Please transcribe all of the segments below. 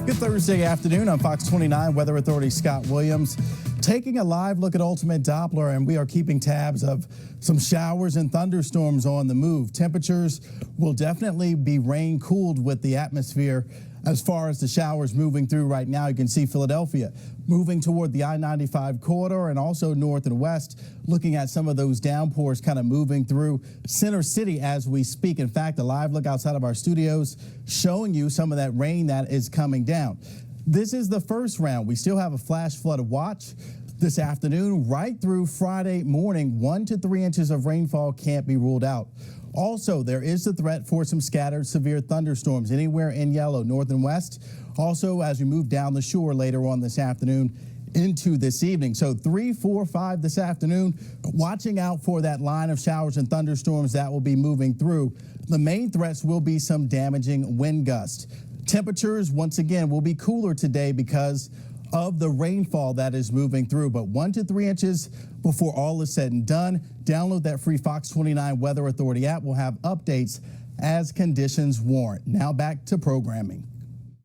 Good Thursday afternoon on Fox 29 Weather Authority Scott Williams taking a live look at ultimate Doppler, and we are keeping tabs of some showers and thunderstorms on the move. Temperatures will definitely be rain cooled with the atmosphere. As far as the showers moving through right now, you can see Philadelphia moving toward the I-95 corridor and also north and west, looking at some of those downpours kind of moving through Center City as we speak. In fact, a live look outside of our studios showing you some of that rain that is coming down. This is the first round. We still have a flash flood watch this afternoon right through Friday morning. 1 to 3 inches of rainfall can't be ruled out. Also, there is the threat for some scattered severe thunderstorms anywhere in yellow, north and west. Also, as we move down the shore later on this afternoon into this evening. So 3, 4, 5 this afternoon, watching out for that line of showers and thunderstorms that will be moving through. The main threats will be some damaging wind gusts. Temperatures, once again, will be cooler today because of the rainfall that is moving through, but 1 to 3 inches before all is said and done. Download that free Fox 29 Weather Authority app. We'll have updates as conditions warrant. Now back to programming.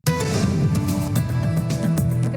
Good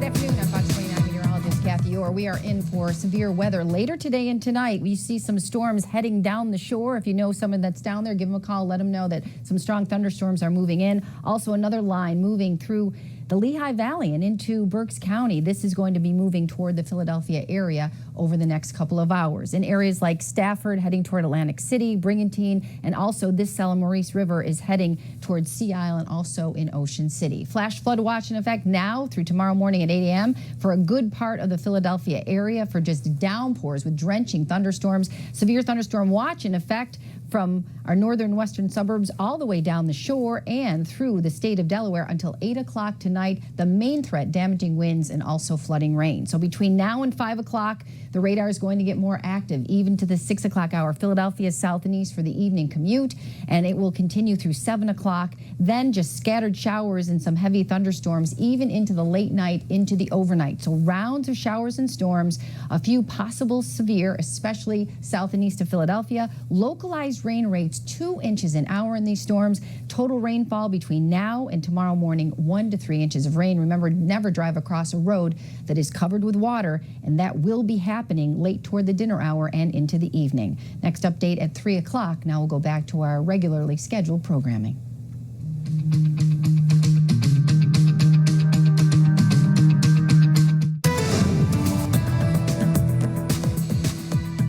afternoon, I'm Fox 29 Meteorologist Kathy Orr. We are in for severe weather later today and tonight. We see some storms heading down the shore. If you know someone that's down there, give them a call. Let them know that some strong thunderstorms are moving in. Also, another line moving through the Lehigh Valley and into Berks County. This is going to be moving toward the Philadelphia area over the next couple of hours. In areas like Stafford, heading toward Atlantic City, Brigantine, and also this Salem Maurice River is heading towards Sea Island, also in Ocean City. Flash flood watch in effect now through tomorrow morning at 8 a.m. for a good part of the Philadelphia area for just downpours with drenching thunderstorms. Severe thunderstorm watch in effect from our northern western suburbs all the way down the shore and through the state of Delaware until 8 o'clock tonight. The main threat, damaging winds and also flooding rain. So between now and 5 o'clock, the radar is going to get more active, even to the 6 o'clock hour. Philadelphia south and east for the evening commute, and it will continue through 7 o'clock. Then just scattered showers and some heavy thunderstorms, even into the late night, into the overnight. So rounds of showers and storms, a few possible severe, especially south and east of Philadelphia. Localized rain rates 2 inches an hour in these storms. Total rainfall between now and tomorrow morning, 1 to 3 inches of rain. Remember, never drive across a road that is covered with water, and that will be happening late toward the dinner hour and into the evening. Next update at 3 o'clock. Now we'll go back to our regularly scheduled programming.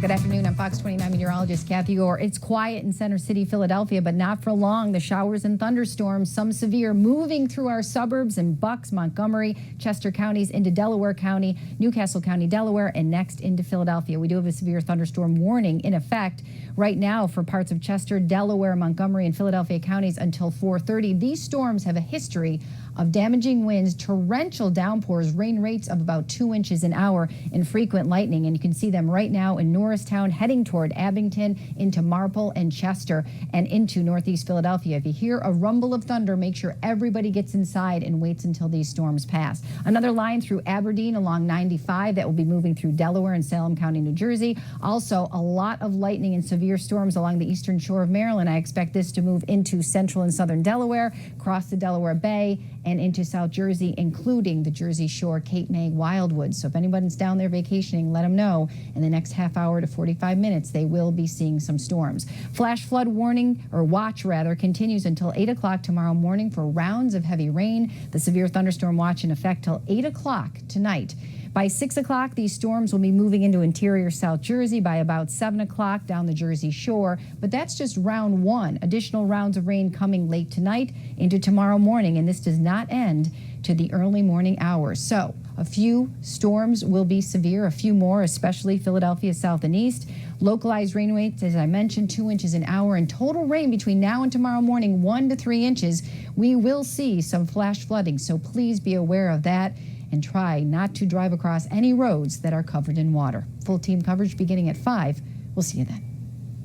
Good afternoon, I'm Fox 29 meteorologist Kathy Orr. It's quiet in Center City, Philadelphia, but not for long. The showers and thunderstorms, some severe, moving through our suburbs in Bucks, Montgomery, Chester counties into Delaware County, Newcastle County, Delaware, and next into Philadelphia. We do have a severe thunderstorm warning in effect right now for parts of Chester, Delaware, Montgomery, and Philadelphia counties until 4:30. These storms have a history of damaging winds, torrential downpours, rain rates of about 2 inches an hour, and frequent lightning. And you can see them right now in Norristown, heading toward Abington, into Marple and Chester, and into northeast Philadelphia. If you hear a rumble of thunder, make sure everybody gets inside and waits until these storms pass. Another line through Aberdeen along 95 that will be moving through Delaware and Salem County, New Jersey. Also, a lot of lightning and severe storms along the eastern shore of Maryland. I expect this to move into central and southern Delaware, across the Delaware Bay, and into South Jersey, including the Jersey Shore, Cape May, Wildwood. So if anybody's down there vacationing, let them know in the next half hour to 45 minutes they will be seeing some storms. Flash flood warning, or watch rather, continues until 8 o'clock tomorrow morning for rounds of heavy rain. The severe thunderstorm watch in effect till 8 o'clock tonight. By 6 o'clock, these storms will be moving into interior South Jersey. By about 7 o'clock, down the Jersey Shore. But that's just round one. Additional rounds of rain coming late tonight into tomorrow morning, and this does not end to the early morning hours. So a few storms will be severe, a few more, especially Philadelphia south and east. Localized rain rates, as I mentioned, 2 inches an hour, and total rain between now and tomorrow morning, 1 to 3 inches. We will see some flash flooding, so please be aware of that and try not to drive across any roads that are covered in water. Full team coverage beginning at 5. We'll see you then.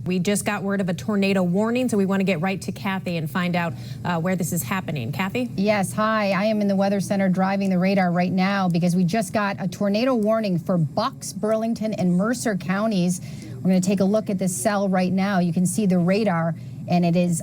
We just got word of a tornado warning, so we want to get right to Kathy and find out where this is happening. Kathy? Yes, hi. I am in the Weather Center driving the radar right now because we just got a tornado warning for Bucks, Burlington, and Mercer counties. We're going to take a look at this cell right now. You can see the radar and it is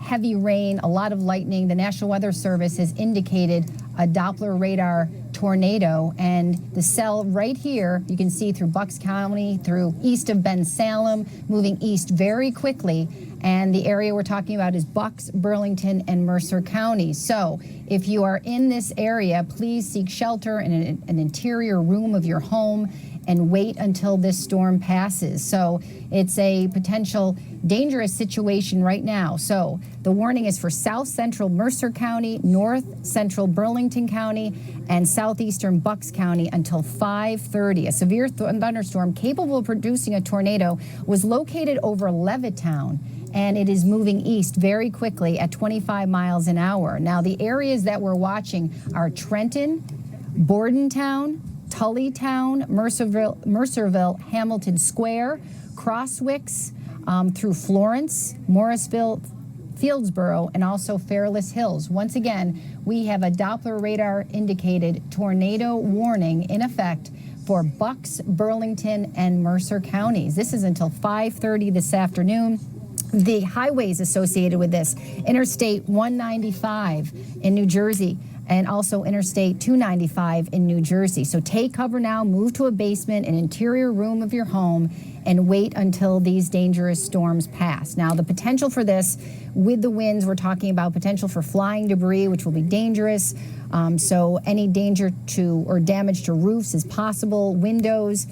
heavy rain, a lot of lightning. The National Weather Service has indicated a Doppler radar tornado, and the cell right here, you can see through Bucks County, through east of Ben Salem, moving east very quickly. And the area we're talking about is Bucks, Burlington, and Mercer counties. So if you are in this area, please seek shelter in an interior room of your home and wait until this storm passes. So it's a potential dangerous situation right now. So the warning is for south central Mercer County, north central Burlington County, and southeastern Bucks County until 5:30. A severe thunderstorm capable of producing a tornado was located over Levittown, and it is moving east very quickly at 25 miles an hour. Now, the areas that we're watching are Trenton, Bordentown, Tullytown, Mercerville, Hamilton Square, Crosswicks, through Florence, Morrisville, Fieldsboro, and also Fairless Hills. Once again, we have a Doppler radar indicated tornado warning in effect for Bucks, Burlington, and Mercer counties. This is until 5:30 this afternoon. The highways associated with this, Interstate 195 in New Jersey, and also Interstate 295 in New Jersey. So take cover now, move to a basement, an interior room of your home, and wait until these dangerous storms pass. Now, the potential for this, with the winds, we're talking about potential for flying debris, which will be dangerous. So any danger to or damage to roofs is possible, windows,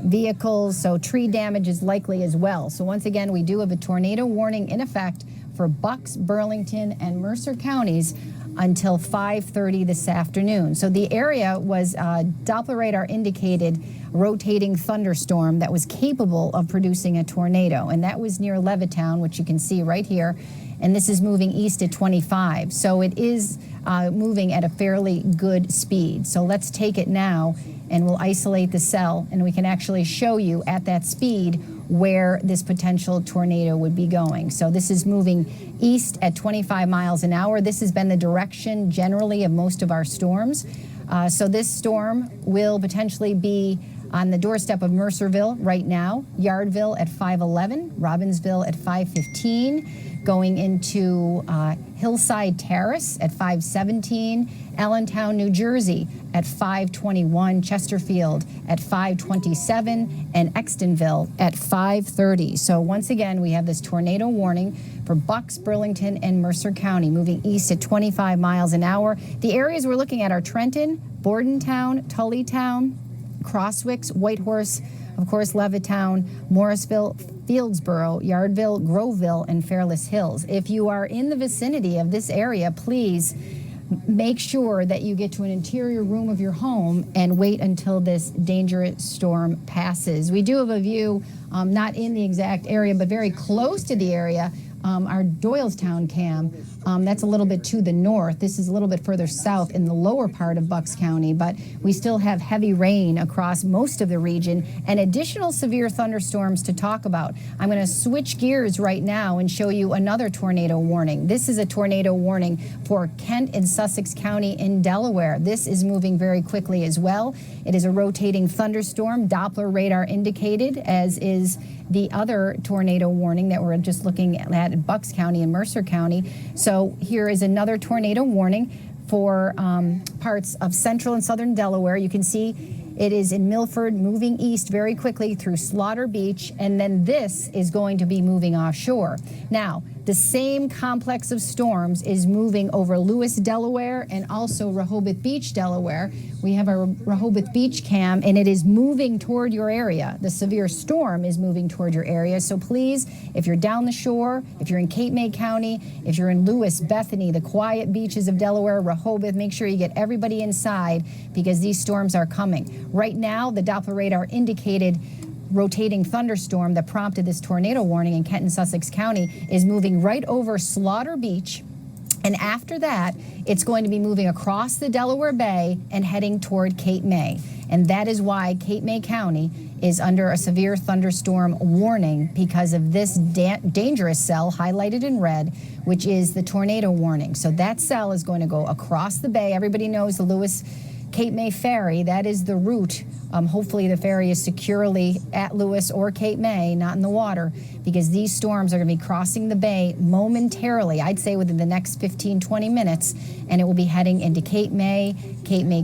vehicles, so tree damage is likely as well. So once again, we do have a tornado warning in effect for Bucks, Burlington, and Mercer counties until 5:30 this afternoon. So the area was Doppler radar indicated rotating thunderstorm that was capable of producing a tornado, and that was near Levittown, which you can see right here, and this is moving east at 25. So it is moving at a fairly good speed. So let's take it now, and we'll isolate the cell, and we can actually show you at that speed where this potential tornado would be going. So this is moving east at 25 miles an hour. This has been the direction generally of most of our storms. So this storm will potentially be on the doorstep of Mercerville right now, Yardville at 5:11, Robbinsville at 5:15, going into Hillside Terrace at 5:17, Allentown, New Jersey at 5:21, Chesterfield at 5:27, and Extonville at 5:30. So once again, we have this tornado warning for Bucks, Burlington, and Mercer County, moving east at 25 miles an hour. The areas we're looking at are Trenton, Bordentown, Tullytown, Crosswicks, Whitehorse, of course, Levittown, Morrisville, Fieldsboro, Yardville, Groveville, and Fairless Hills. If you are in the vicinity of this area, please make sure that you get to an interior room of your home and wait until this dangerous storm passes. We do have a view, not in the exact area, but very close to the area. Our Doylestown cam, that's a little bit to the north. This is a little bit further south in the lower part of Bucks County, but we still have heavy rain across most of the region and additional severe thunderstorms to talk about. I'm going to switch gears right now and show you another tornado warning. This is a tornado warning for Kent and Sussex County in Delaware. This is moving very quickly as well. It is a rotating thunderstorm, Doppler radar indicated, as is the other tornado warning that we're just looking at in Bucks County and Mercer County. So here is another tornado warning for parts of central and southern Delaware. You can see it is in Milford, moving east very quickly through Slaughter Beach, and then this is going to be moving offshore. Now, the same complex of storms is moving over Lewis, Delaware, and also Rehoboth Beach, Delaware. We have a Rehoboth Beach cam, and it is moving toward your area. The severe storm is moving toward your area. So please, if you're down the shore, if you're in Cape May County, if you're in Lewis, Bethany, the quiet beaches of Delaware, Rehoboth, make sure you get everybody inside because these storms are coming. Right now, the Doppler radar indicated rotating thunderstorm that prompted this tornado warning in Kent and Sussex County is moving right over Slaughter Beach. And after that, it's going to be moving across the Delaware Bay and heading toward Cape May. And that is why Cape May County is under a severe thunderstorm warning because of this dangerous cell highlighted in red, which is the tornado warning. So that cell is going to go across the bay. Everybody knows the Lewis Cape May Ferry, that is the route. Hopefully the ferry is securely at Lewis or Cape May, not in the water, because these storms are going to be crossing the bay momentarily, I'd say within the next 15, 20 minutes, and it will be heading into Cape May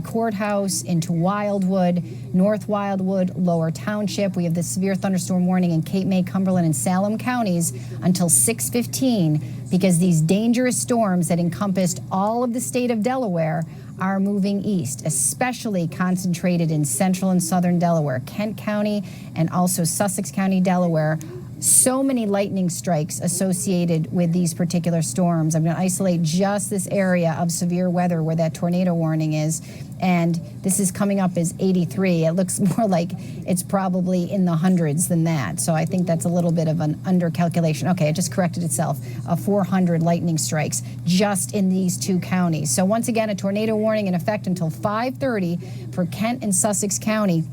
Courthouse, into Wildwood, North Wildwood, Lower Township. We have the severe thunderstorm warning in Cape May, Cumberland, and Salem counties until 6:15, because these dangerous storms that encompassed all of the state of Delaware are moving east, especially concentrated in central and southern Delaware, Kent County, and also Sussex County, Delaware. So many lightning strikes associated with these particular storms. I'm going to isolate just this area of severe weather where that tornado warning is, and this is coming up as 83. It looks more like it's probably in the hundreds than that, so I think that's a little bit of an undercalculation. Okay, it just corrected itself. 400 lightning strikes just in these two counties. So once again, a tornado warning in effect until 5:30 for Kent and Sussex County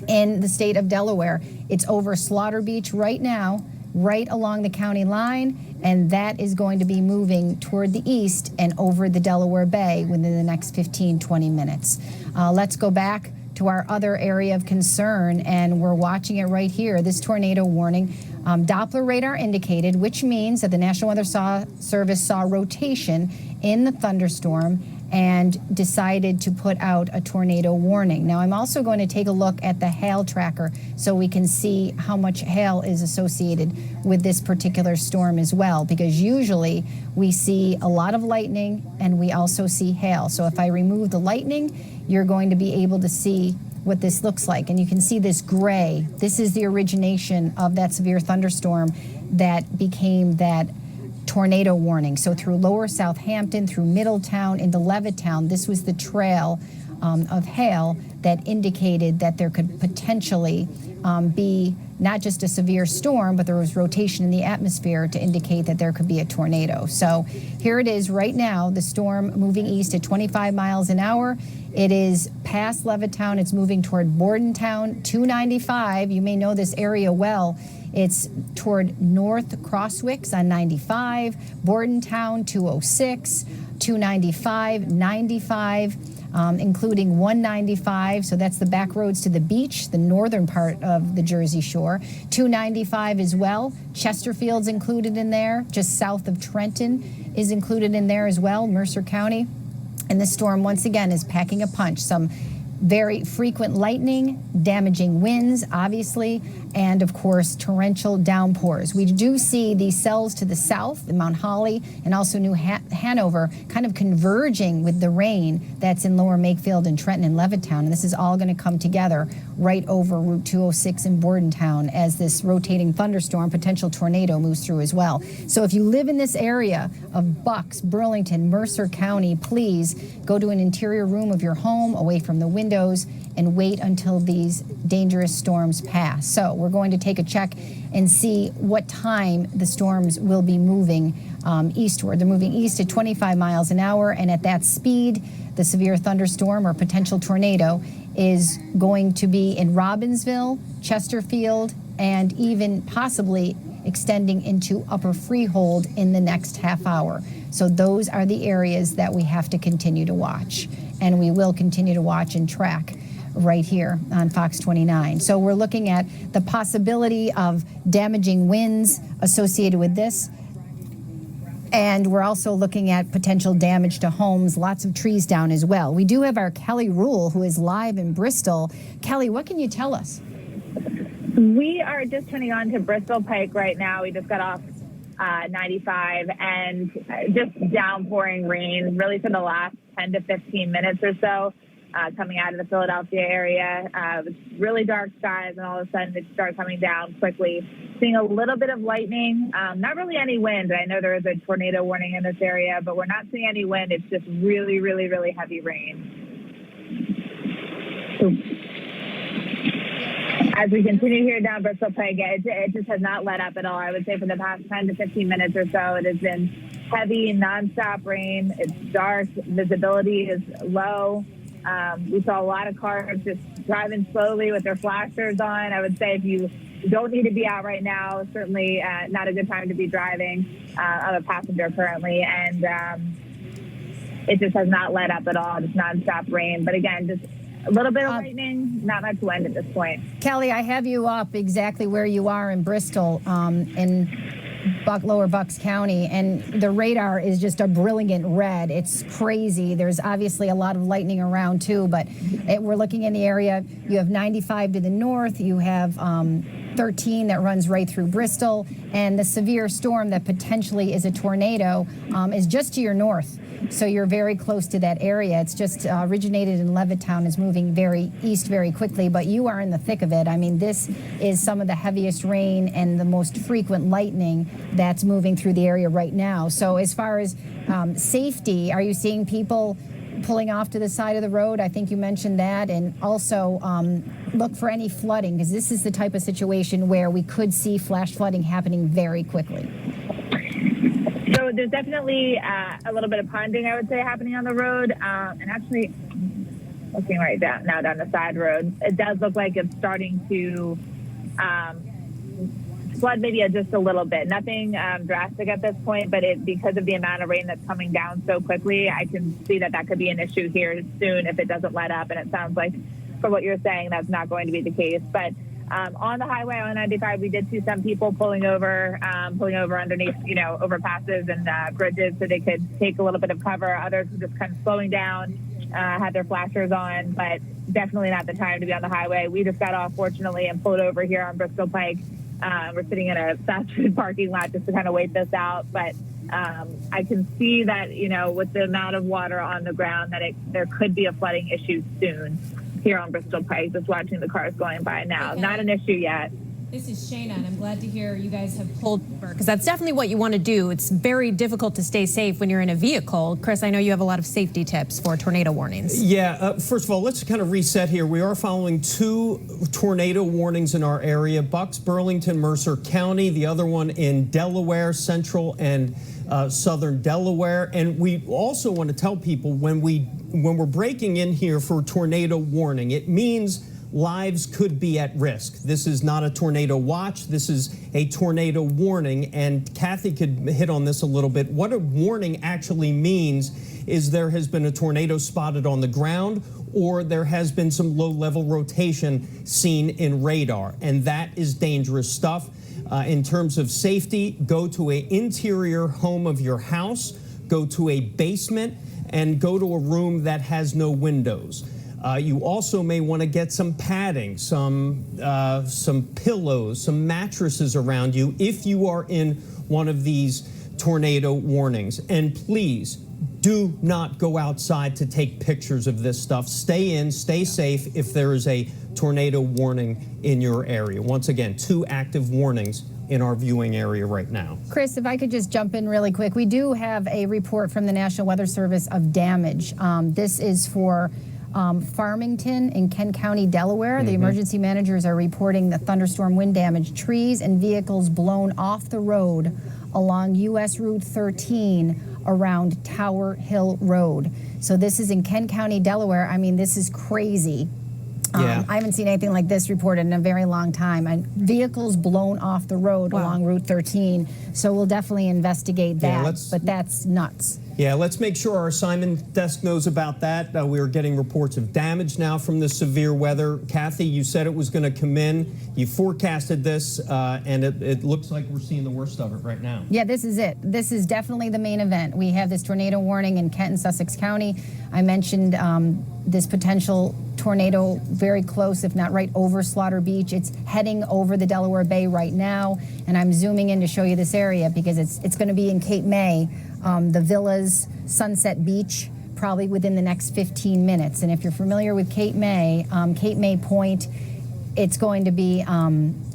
in the state of Delaware. It's over Slaughter Beach right now, right along the county line, and that is going to be moving toward the east and over the Delaware Bay within the next 15, 20 minutes. Let's go back to our other area of concern, and we're watching it right here, this tornado warning. Doppler radar indicated, which means that the National Weather Service saw rotation in the thunderstorm and decided to put out a tornado warning. Now, I'm also going to take a look at the hail tracker so we can see how much hail is associated with this particular storm as well, because usually we see a lot of lightning and we also see hail. So if I remove the lightning, you're going to be able to see what this looks like. And you can see this gray. This is the origination of that severe thunderstorm that became that tornado warning. So through Lower Southampton, through Middletown, into Levittown, this was the trail of hail that indicated that there could potentially be not just a severe storm, but there was rotation in the atmosphere to indicate that there could be a tornado. So here it is right now, the storm moving east at 25 miles an hour. It is past Levittown. It's moving toward Bordentown, 295. You may know this area well. It's toward North Crosswicks on 95, Bordentown 206, 295, 95, including 195. So that's the back roads to the beach, the northern part of the Jersey Shore. 295 as well. Chesterfield's included in there. Just south of Trenton is included in there as well, Mercer County. And this storm, once again, is packing a punch. Some very frequent lightning, damaging winds, obviously, and of course torrential downpours. We do see these cells to the south in Mount Holly and also New Hanover kind of converging with the rain that's in Lower Makefield and Trenton and Levittown. And this is all going to come together right over Route 206 in Bordentown as this rotating thunderstorm, potential tornado, moves through as well. So if you live in this area of Bucks, Burlington, Mercer County, please go to an interior room of your home away from the windows and wait until these dangerous storms pass. So we're going to take a check and see what time the storms will be moving eastward. They're moving east at 25 miles an hour, and at that speed, the severe thunderstorm or potential tornado is going to be in Robbinsville, Chesterfield, and even possibly extending into Upper Freehold in the next half hour. So those are the areas that we have to continue to watch, and we will continue to watch and track right here on Fox 29. So we're looking at the possibility of damaging winds associated with this, and we're also looking at potential damage to homes, lots of trees down as well. We do have our Kelly Rule, who is live in Bristol. Kelly, what can you tell us? We are just turning on to Bristol Pike right now. We just got off 95, and just downpouring rain really for the last 10 to 15 minutes or so. Coming out of the Philadelphia area. It was really dark skies, and all of a sudden it started coming down quickly. Seeing a little bit of lightning, not really any wind. I know there is a tornado warning in this area, but we're not seeing any wind. It's just really, really, really heavy rain. So, as we continue here down Bristol Pike, it just has not let up at all. I would say for the past 10 to 15 minutes or so, it has been heavy, nonstop rain. It's dark. Visibility is low. We saw a lot of cars just driving slowly with their flashers on. I would say if you don't need to be out right now, certainly not a good time to be driving. I'm a passenger currently, and it just has not let up at all. Just nonstop rain. But again, just a little bit of lightning, not much wind at this point. Kelly, I have you up exactly where you are in Bristol, in Lower Bucks County, and the radar is just a brilliant red. It's crazy. There's obviously a lot of lightning around too, but we're looking in the area. You have 95 to the north. You have 13 that runs right through Bristol, and the severe storm that potentially is a tornado is just to your north. So you're very close to that area. It's just originated in Levittown, is moving very east very quickly, but you are in the thick of it. I mean, this is some of the heaviest rain and the most frequent lightning that's moving through the area right now. So as far as safety, are you seeing people pulling off to the side of the road? I think you mentioned that. And also look for any flooding, because this is the type of situation where we could see flash flooding happening very quickly. So there's definitely a little bit of ponding, I would say, happening on the road. And actually, looking right down the side road, it does look like it's starting to flood maybe just a little bit. Nothing drastic at this point, but because of the amount of rain that's coming down so quickly, I can see that could be an issue here soon if it doesn't let up. And it sounds like, from what you're saying, that's not going to be the case. But on the highway on 95, we did see some people pulling over underneath, overpasses and bridges so they could take a little bit of cover. Others were just kind of slowing down, had their flashers on, but definitely not the time to be on the highway. We just got off, fortunately, and pulled over here on Bristol Pike. We're sitting in a fast food parking lot just to kind of wait this out. But I can see that, with the amount of water on the ground, that there could be a flooding issue soon here on Bristol Pike, just watching the cars going by now. Okay. Not an issue yet. This is Shayna, and I'm glad to hear you guys have pulled over, because that's definitely what you want to do. It's very difficult to stay safe when you're in a vehicle. Chris, I know you have a lot of safety tips for tornado warnings. Yeah, first of all, let's kind of reset here. We are following 2 tornado warnings in our area: Bucks, Burlington, Mercer County, the other one in Delaware, central and southern Delaware. And we also want to tell people, when we're breaking in here for a tornado warning, it means lives could be at risk. This is not a tornado watch. This is a tornado warning. And Kathy could hit on this a little bit. What a warning actually means is there has been a tornado spotted on the ground, or there has been some low-level rotation seen in radar. And that is dangerous stuff. In terms of safety, go to an interior home of your house, go to a basement, and go to a room that has no windows. You also may want to get some padding, some pillows, some mattresses around you if you are in one of these tornado warnings. And please do not go outside to take pictures of this stuff. Stay in, stay safe if there is a tornado warning in your area. Once again, 2 active warnings in our viewing area right now. Chris, if I could just jump in really quick. We do have a report from the National Weather Service of damage. This is for Farmington in Kent County, Delaware. The emergency managers are reporting the thunderstorm wind damage, trees and vehicles blown off the road along U.S. Route 13 around Tower Hill Road. So this is in Kent County, Delaware. I mean, this is crazy. Yeah. I haven't seen anything like this reported in a very long time. And vehicles blown off the road along Route 13. So we'll definitely investigate that, but that's nuts. Yeah, let's make sure our assignment desk knows about that. We are getting reports of damage now from the severe weather. Kathy, you said it was going to come in. You forecasted this, and it looks like we're seeing the worst of it right now. Yeah, this is it. This is definitely the main event. We have this tornado warning in Kent and Sussex County. I mentioned this potential tornado very close, if not right over Slaughter Beach. It's heading over the Delaware Bay right now, and I'm zooming in to show you this area because it's going to be in Cape May, the Villas, Sunset Beach, probably within the next 15 minutes. And if you're familiar with Cape May Point, it's going to be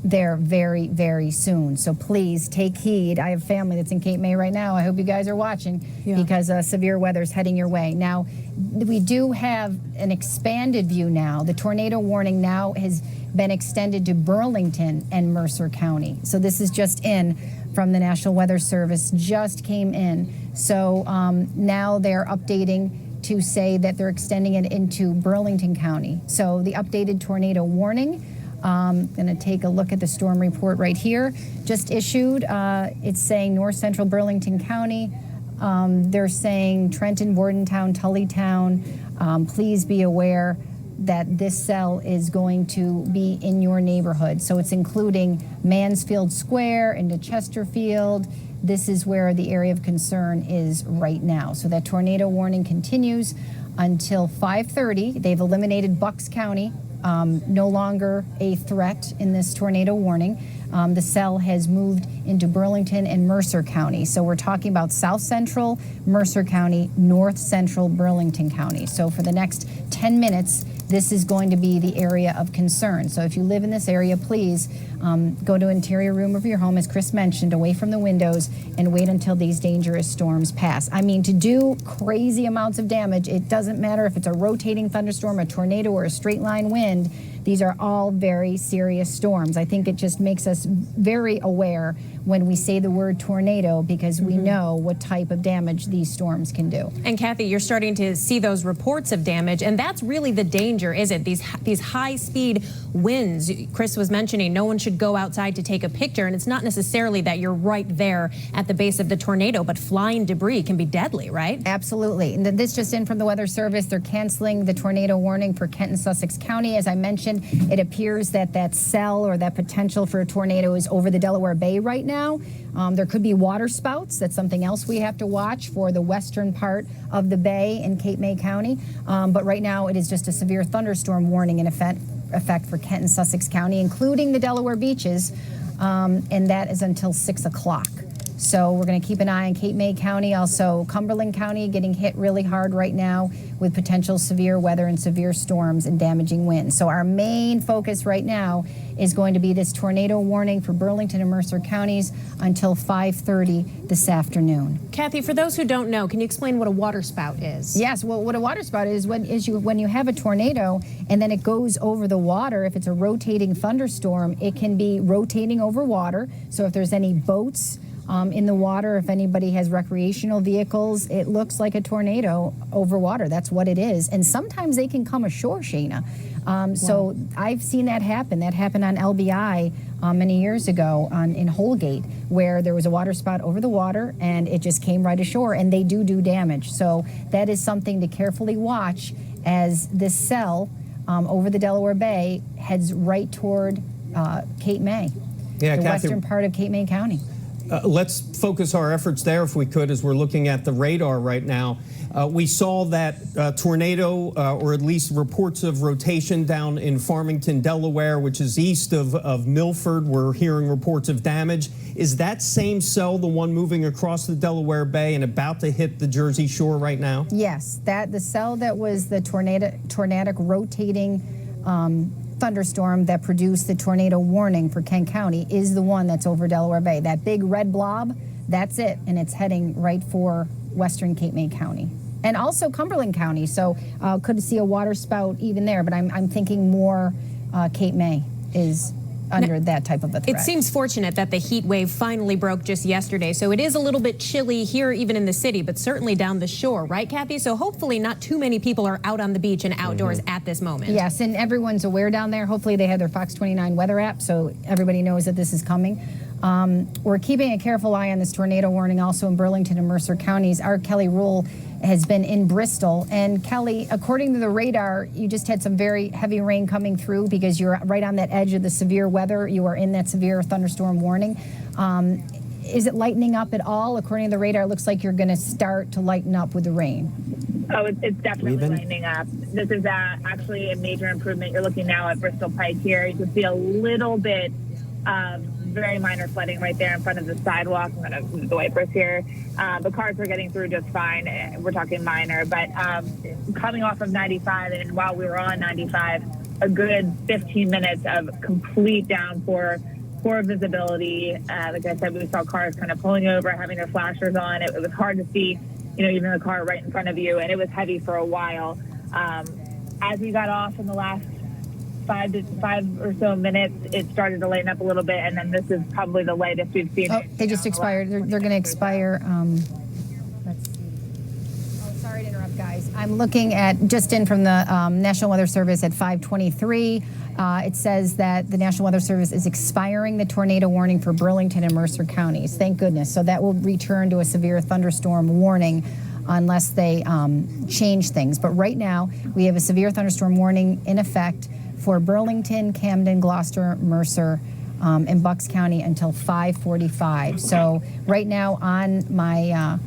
there very, very soon. So please take heed. I have family that's in Cape May right now. I hope you guys are watching because severe weather is heading your way. Now, we do have an expanded view now. The tornado warning now has been extended to Burlington and Mercer County. So this is just in from the National Weather Service, just came in. So now they're updating to say that they're extending it into Burlington County. So the updated tornado warning, going to take a look at the storm report right here, just issued. It's saying north central Burlington County, They're saying Trenton, Bordentown, Tullytown, please be aware that this cell is going to be in your neighborhood. So it's including Mansfield Square into Chesterfield. This is where the area of concern is right now. So that tornado warning continues until 5:30. They've eliminated Bucks County, no longer a threat in this tornado warning. The cell has moved into Burlington and Mercer County. So we're talking about South Central Mercer County, North Central Burlington County. So for the next 10 minutes, this is going to be the area of concern. So if you live in this area, please go to interior room of your home, as Chris mentioned, away from the windows, and wait until these dangerous storms pass. I mean, to do crazy amounts of damage, it doesn't matter if it's a rotating thunderstorm, a tornado, or a straight line wind. These are all very serious storms. I think it just makes us very aware when we say the word tornado, because we know what type of damage these storms can do. And Kathy, you're starting to see those reports of damage, and that's really the danger, is it? These high-speed winds. Chris was mentioning no one should go outside to take a picture, and it's not necessarily that you're right there at the base of the tornado, but flying debris can be deadly, right? Absolutely. And this just in from the Weather Service. They're canceling the tornado warning for Kent and Sussex County. As I mentioned, it appears that that cell or that potential for a tornado is over the Delaware Bay right now. There could be water spouts. That's something else we have to watch for the western part of the bay in Cape May County. But right now it is just a severe thunderstorm warning in effect for Kent and Sussex County, including the Delaware beaches, and that is until 6 o'clock. So we're going to keep an eye on Cape May County, also Cumberland County getting hit really hard right now with potential severe weather and severe storms and damaging winds. So our main focus right now is going to be this tornado warning for Burlington and Mercer counties until 5:30 this afternoon. Kathy, for those who don't know, can you explain what a waterspout is? Yes, well, what a waterspout is when you have a tornado and then it goes over the water. If it's a rotating thunderstorm, it can be rotating over water. So if there's any boats in the water, if anybody has recreational vehicles, it looks like a tornado over water. That's what it is. And sometimes they can come ashore, Shayna. So I've seen that happen. That happened on LBI many years ago in Holgate, where there was a waterspout over the water and it just came right ashore, and they do damage. So that is something to carefully watch as this cell over the Delaware Bay heads right toward Cape May, the western part of Cape May County. Let's focus our efforts there, if we could, as we're looking at the radar right now. We saw that tornado, or at least reports of rotation down in Farmington, Delaware, which is east of Milford. We're hearing reports of damage. Is that same cell the one moving across the Delaware Bay and about to hit the Jersey Shore right now? Yes, the cell that was the tornadic rotating thunderstorm that produced the tornado warning for Kent County is the one that's over Delaware Bay. That big red blob, that's it, and it's heading right for western Cape May County. And also Cumberland County, so could see a water spout even there, but I'm thinking more Cape May is under that type of a threat. It seems fortunate that the heat wave finally broke just yesterday, so it is a little bit chilly here even in the city, but certainly down the shore, right, Kathy? So hopefully not too many people are out on the beach and outdoors at this moment. Yes, and everyone's aware down there. Hopefully they have their FOX29 weather app, so everybody knows that this is coming. We're keeping a careful eye on this tornado warning also in Burlington and Mercer counties. Our Kelly Rule has been in Bristol. And Kelly, according to the radar, you just had some very heavy rain coming through because you're right on that edge of the severe weather. You are in that severe thunderstorm warning. Is it lightening up at all? According to the radar, it looks like you're going to start to lighten up with the rain. Oh, it's definitely lightening up. This is actually a major improvement. You're looking now at Bristol Pike here. You can see a little bit of very minor flooding right there in front of the sidewalk. I'm going to move the wipers here. The cars are getting through just fine. We're talking minor, but coming off of 95, and while we were on 95, a good 15 minutes of complete downpour, poor visibility. Like I said, we saw cars kind of pulling over, having their flashers on. It was hard to see, even the car right in front of you, and it was heavy for a while. As we got off in the last 5 or so minutes, it started to lighten up a little bit, and then this is probably the lightest we've seen. Oh, they just expired. They're going to expire. Let's see. Oh, sorry. Sorry to interrupt, guys. I'm looking at just in from the National Weather Service at 5:23. It says that the National Weather Service is expiring the tornado warning for Burlington and Mercer counties. Thank goodness. So that will return to a severe thunderstorm warning unless they change things. But right now, we have a severe thunderstorm warning in effect for Burlington, Camden, Gloucester, Mercer, and Bucks County until 5:45. So right now on my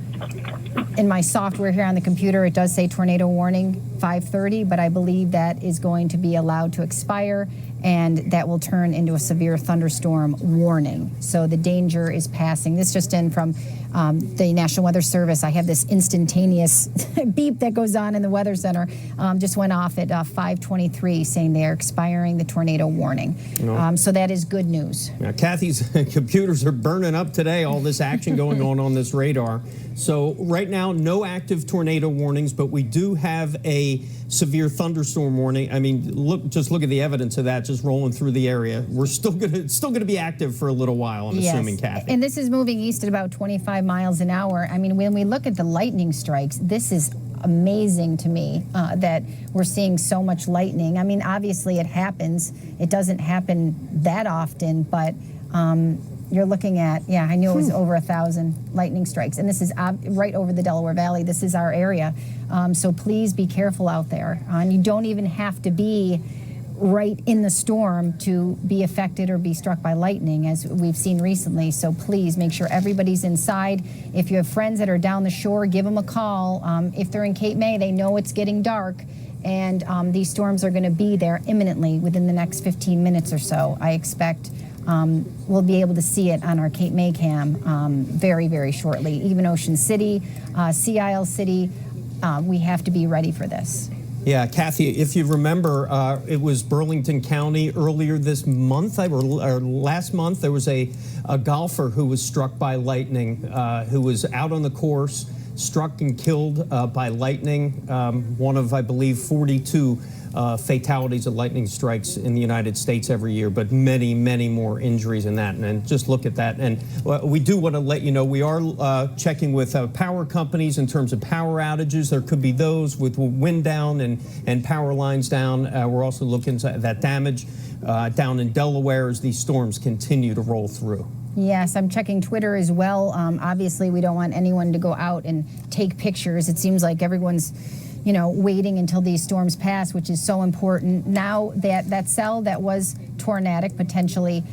in my software here on the computer, it does say tornado warning 5:30, but I believe that is going to be allowed to expire, and that will turn into a severe thunderstorm warning. So the danger is passing. This just in from the National Weather Service. I have this instantaneous beep that goes on in the Weather Center. Just went off at 5:23 saying they are expiring the tornado warning. So that is good news. Now, Kathy's computers are burning up today, all this action going on this radar. So right now, no active tornado warnings, but we do have a severe thunderstorm warning. I mean, just look at the evidence of that just rolling through the area. We're still gonna be active for a little while, I'm assuming, Kathy. And this is moving east at about 25 miles an hour. I mean, when we look at the lightning strikes, this is amazing to me that we're seeing so much lightning. I mean, obviously it happens. It doesn't happen that often, but you're looking at, I knew it was over 1,000 lightning strikes. And this is right over the Delaware Valley. This is our area. So please be careful out there. And you don't even have to be right in the storm to be affected or be struck by lightning, as we've seen recently. So please make sure everybody's inside. If you have friends that are down the shore, give them a call. If they're in Cape May, they know it's getting dark, and these storms are going to be there imminently within the next 15 minutes or so. I expect we'll be able to see it on our Cape May cam very, very shortly. Even Ocean City, Sea Isle City, we have to be ready for this. Yeah, Kathy, if you remember, it was Burlington County earlier this month, or last month, there was a golfer who was struck by lightning, who was out on the course, struck and killed by lightning, one of, I believe, 42 fatalities of lightning strikes in the United States every year, but many, many more injuries than that. And just look at that. And we do want to let you know we are checking with power companies in terms of power outages. There could be those with wind down and power lines down. We're also looking at that damage down in Delaware as these storms continue to roll through. Yes, I'm checking Twitter as well. Obviously, we don't want anyone to go out and take pictures. It seems like everyone's waiting until these storms pass, which is so important. Now that cell that was tornadic, potentially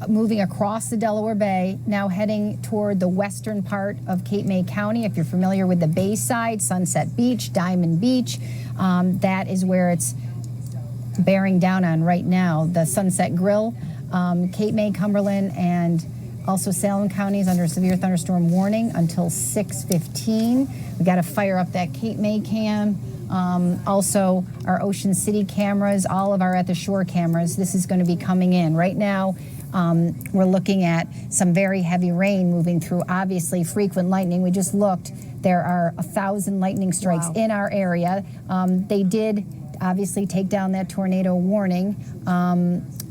moving across the Delaware Bay, now heading toward the western part of Cape May County. If you're familiar with the Bayside, Sunset Beach, Diamond Beach, that is where it's bearing down on right now. The Sunset Grill, Cape May, Cumberland, and also Salem County is under severe thunderstorm warning until 6:15. We got to fire up that Cape May cam. Also, our Ocean City cameras, all of our at the shore cameras. This is going to be coming in. Right now, we're looking at some very heavy rain moving through, obviously frequent lightning. We just looked. There are 1,000 lightning strikes in our area. They did obviously take down that tornado warning,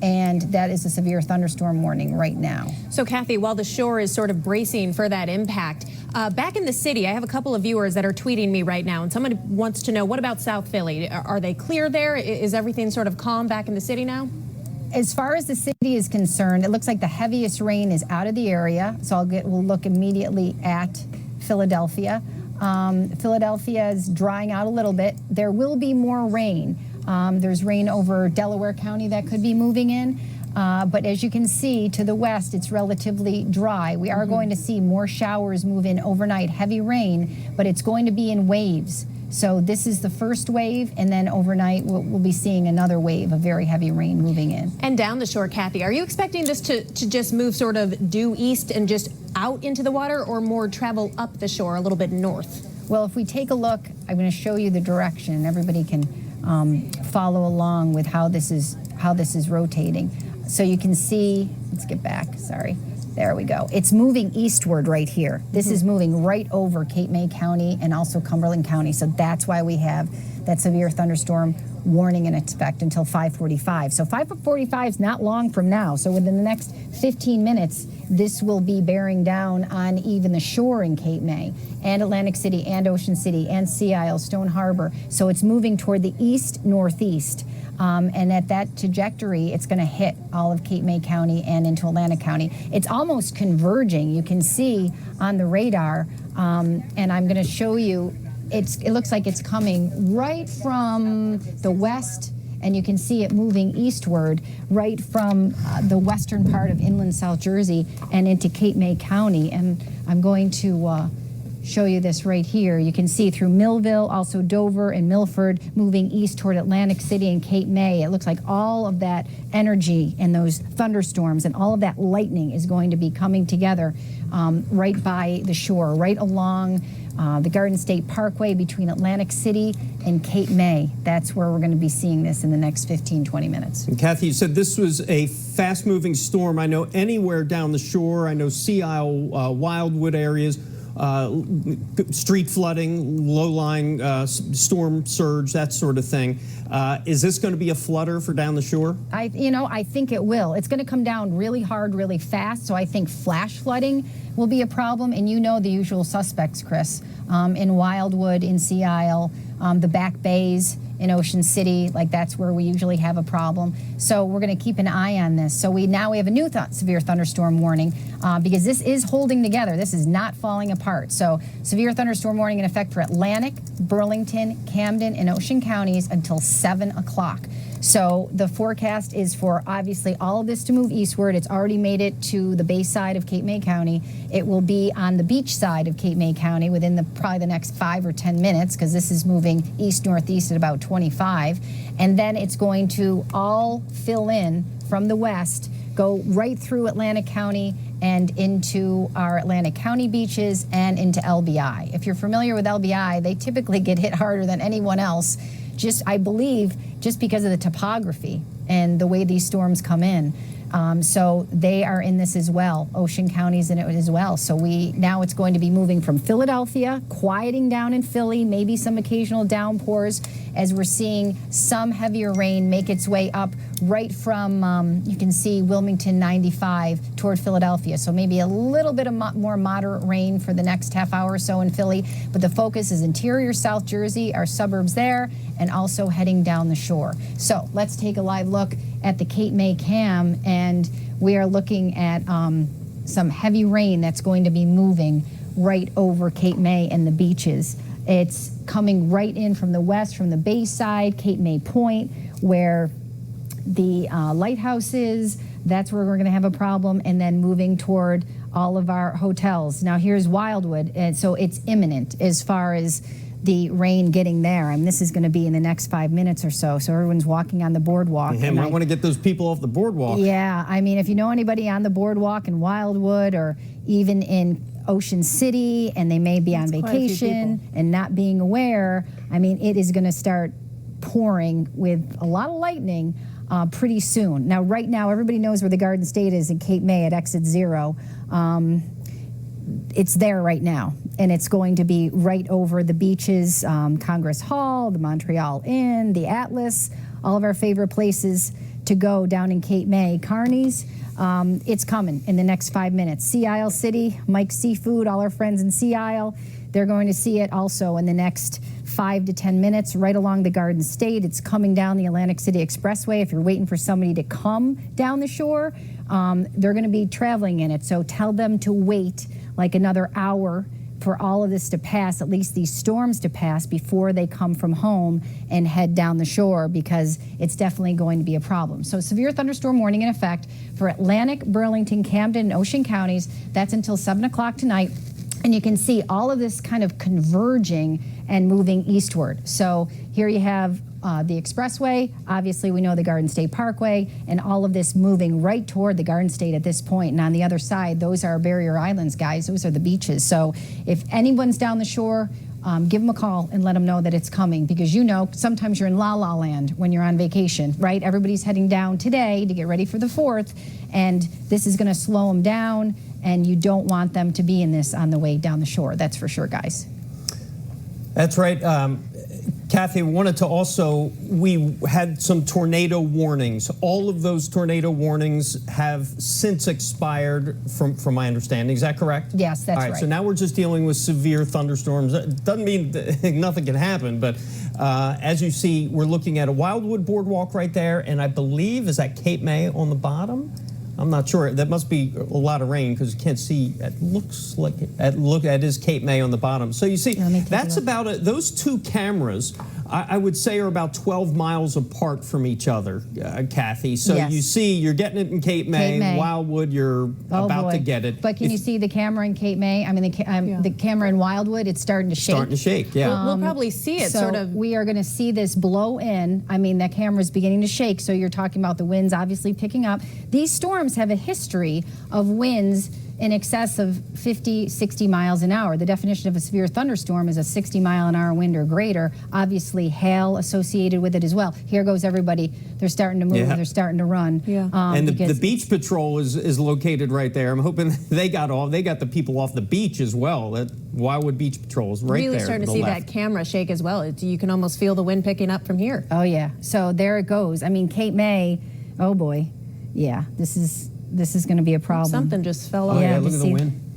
and that is a severe thunderstorm warning right now. So Kathy, while the shore is sort of bracing for that impact, back in the city, I have a couple of viewers that are tweeting me right now, and someone wants to know, what about South Philly? Are they clear there? Is everything sort of calm back in the city now? As far as the city is concerned, it looks like the heaviest rain is out of the area, so we'll look immediately at Philadelphia. Philadelphia is drying out a little bit. There will be more rain. There's rain over Delaware County that could be moving in. But as you can see to the west, it's relatively dry. We are going to see more showers move in overnight, heavy rain, but it's going to be in waves. So this is the first wave, and then overnight we'll be seeing another wave of very heavy rain moving in. And down the shore, Kathy, are you expecting this to just move sort of due east and just out into the water, or more travel up the shore a little bit north? Well, if we take a look, I'm going to show you the direction, and everybody can follow along with how this is rotating. So you can see, let's get back, sorry. There we go. It's moving eastward right here. This is moving right over Cape May County and also Cumberland County. So that's why we have that severe thunderstorm warning in effect until 5:45. So 5:45 is not long from now. So within the next 15 minutes, this will be bearing down on even the shore in Cape May and Atlantic City and Ocean City and Sea Isle, Stone Harbor. So it's moving toward the east-northeast. And at that trajectory, it's going to hit all of Cape May County and into Atlantic County. It's almost converging. You can see on the radar, and I'm going to show you, it looks like it's coming right from the west, and you can see it moving eastward right from the western part of inland South Jersey and into Cape May County. And I'm going to show you this right here. You can see through Millville, also Dover and Milford, moving east toward Atlantic City and Cape May. It looks like all of that energy and those thunderstorms and all of that lightning is going to be coming together right by the shore, right along the Garden State Parkway between Atlantic City and Cape May. That's where we're going to be seeing this in the next 15-20 minutes. And Kathy, you said this was a fast-moving storm. I know anywhere down the shore, I know Sea Isle, Wildwood areas, street flooding, low-lying storm surge, that sort of thing. Is this going to be a flooder for down the shore? I think it will. It's going to come down really hard, really fast. So I think flash flooding will be a problem. And you know the usual suspects, Chris, in Wildwood, in Sea Isle, the back bays in Ocean City, like that's where we usually have a problem. So we're going to keep an eye on this. So we have a new severe thunderstorm warning because this is holding together. This is not falling apart. So severe thunderstorm warning in effect for Atlantic, Burlington, Camden, and Ocean counties until 7 o'clock. So the forecast is for obviously all of this to move eastward. It's already made it to the bay side of Cape May County. It will be on the beach side of Cape May County within probably the next 5 or 10 minutes because this is moving east-northeast at about 25. And then it's going to all fill in from the west, go right through Atlantic County and into our Atlantic County beaches and into LBI. If you're familiar with LBI, they typically get hit harder than anyone else. I believe, just because of the topography and the way these storms come in. So they are in this as well. Ocean County's in it as well. So now it's going to be moving from Philadelphia, quieting down in Philly, maybe some occasional downpours as we're seeing some heavier rain make its way up right from, you can see Wilmington 95 toward Philadelphia. So maybe a little bit of more moderate rain for the next half hour or so in Philly. But the focus is interior South Jersey, our suburbs there, and also heading down the shore. So let's take a live look at the Cape May Cam, and we are looking at some heavy rain that's going to be moving right over Cape May and the beaches. It's coming right in from the west, from the bay side, Cape May Point, where the lighthouse is. That's where we're going to have a problem, and then moving toward all of our hotels. Now here's Wildwood, and so it's imminent as far as the rain getting there, and this is going to be in the next 5 minutes or so. So everyone's walking on the boardwalk. Yeah, might want to get those people off the boardwalk. Yeah, I mean, if you know anybody on the boardwalk in Wildwood or even in Ocean City, and they may be on vacation and not being aware, I mean, it is going to start pouring with a lot of lightning pretty soon. Now, right now, everybody knows where the Garden State is in Cape May at exit 0. It's there right now, and it's going to be right over the beaches, Congress Hall, the Montreal Inn, the Atlas, all of our favorite places to go down in Cape May. Carney's, it's coming in the next 5 minutes. Sea Isle City, Mike's Seafood, all our friends in Sea Isle, they're going to see it also in the next 5 to 10 minutes right along the Garden State. It's coming down the Atlantic City Expressway. If you're waiting for somebody to come down the shore, they're going to be traveling in it. So tell them to wait like another hour for all of this to pass, at least these storms to pass, before they come from home and head down the shore, because it's definitely going to be a problem. So severe thunderstorm warning in effect for Atlantic, Burlington, Camden, and Ocean counties. That's until 7 o'clock tonight. And you can see all of this kind of converging and moving eastward. So here you have the expressway. Obviously, we know the Garden State Parkway, and all of this moving right toward the Garden State at this point. And on the other side, those are barrier islands, guys. Those are the beaches. So if anyone's down the shore, give them a call and let them know that it's coming, because you know sometimes you're in la-la land when you're on vacation, right? Everybody's heading down today to get ready for the 4th, and this is going to slow them down, and you don't want them to be in this on the way down the shore. That's for sure, guys. That's right. Kathy, wanted to also, we had some tornado warnings. All of those tornado warnings have since expired from my understanding. Is that correct? Yes, that's All right. right. So now we're just dealing with severe thunderstorms. It doesn't mean nothing can happen, but as you see, we're looking at a Wildwood boardwalk right there, and I believe, is that Cape May on the bottom? I'm not sure. That must be a lot of rain because you can't see. It looks like it is Cape May on the bottom. So you see, that's about it. Those two cameras, I would say, are about 12 miles apart from each other, Kathy. So yes. you see, you're getting it in Cape May. Wildwood, you're about to get it. But can you see the camera in Cape May? I mean, the camera in Wildwood, it's starting to shake. Starting to shake, yeah. We'll probably see it So sort of. we are going to see this blow in. I mean, that camera is beginning to shake. So you're talking about the winds obviously picking up. These storms have a history of winds in excess of 50, 60 miles an hour. The definition of a severe thunderstorm is a 60-mile-an-hour wind or greater. Obviously, hail associated with it as well. Here goes everybody. They're starting to move. Yeah. They're starting to run. Yeah. And the beach patrol is located right there. I'm hoping they got the people off the beach as well. That Wildwood Beach Patrol is right really there. starting to see that camera shake as well. You can almost feel the wind picking up from here. Oh, yeah. So there it goes. I mean, Cape May, oh, boy. Yeah, this is going to be a problem. Something just fell off. Oh, yeah, Yeah, look you at the see- wind.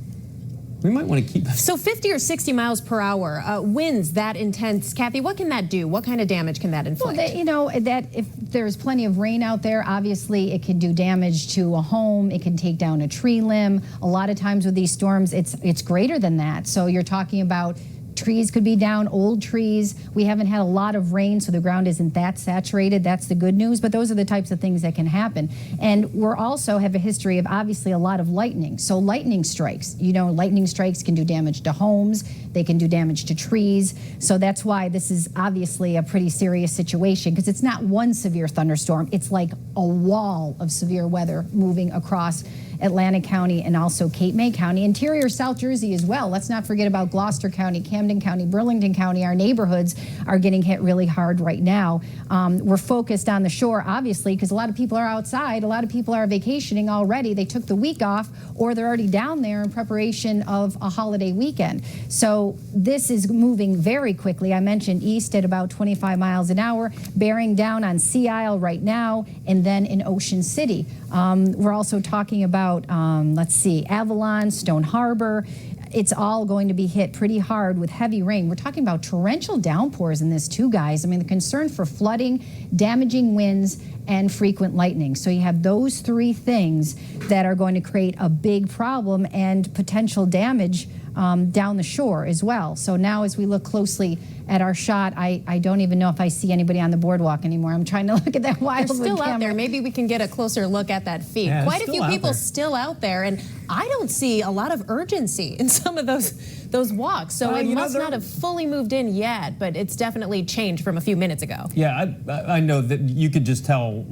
We might want to keep. So 50 or 60 miles per hour, winds that intense. Kathy, what can that do? What kind of damage can that inflict? Well, that if there's plenty of rain out there, obviously it can do damage to a home. It can take down a tree limb. A lot of times with these storms, it's greater than that. So you're talking about trees could be down, old trees. We haven't had a lot of rain, so the ground isn't that saturated. That's the good news, but those are the types of things that can happen. And we're also have a history of obviously a lot of lightning. So lightning strikes, lightning strikes can do damage to homes. They can do damage to trees. So that's why this is obviously a pretty serious situation, because it's not one severe thunderstorm. It's like a wall of severe weather moving across Atlantic County and also Cape May County, interior South Jersey as well. Let's not forget about Gloucester County, Camden County, Burlington County. Our neighborhoods are getting hit really hard right now. We're focused on the shore, obviously, because a lot of people are outside. A lot of people are vacationing already. They took the week off, or they're already down there in preparation of a holiday weekend. So this is moving very quickly. I mentioned east at about 25 miles an hour, bearing down on Sea Isle right now, and then in Ocean City. We're also talking about, Avalon, Stone Harbor. It's all going to be hit pretty hard with heavy rain. We're talking about torrential downpours in this too, guys. I mean, the concern for flooding, damaging winds, and frequent lightning. So you have those three things that are going to create a big problem and potential damage down the shore as well. So now as we look closely at our shot, I don't even know if I see anybody on the boardwalk anymore. I'm trying to look at that Wildwood They're still camera. out there. Maybe we can get a closer look at that feed. Yeah, Quite a still few out people there. still out there, and I don't see a lot of urgency in some of those walks. So it must not have fully moved in yet, but it's definitely changed from a few minutes ago. Yeah, I know that you could just tell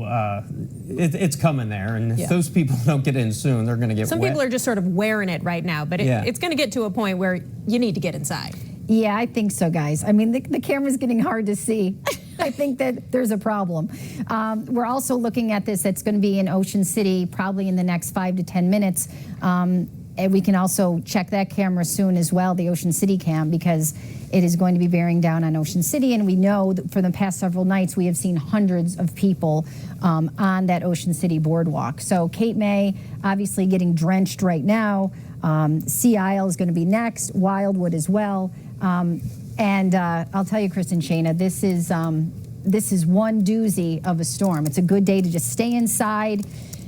it's coming there, and if those people don't get in soon, they're going to get Some wet. people are just sort of wearing it right now, but it's going to get to a point where you need to get inside. Yeah, I think so, guys. I mean, the camera's getting hard to see. I think that there's a problem. We're also looking at this. That's going to be in Ocean City probably in the next 5 to 10 minutes. And we can also check that camera soon as well, the Ocean City cam, because it is going to be bearing down on Ocean City. And we know that for the past several nights, we have seen hundreds of people on that Ocean City boardwalk. So Cape May, obviously getting drenched right now. Sea Isle is going to be next, Wildwood as well. And I'll tell you, Chris and Shayna, this is one doozy of a storm. It's a good day to just stay inside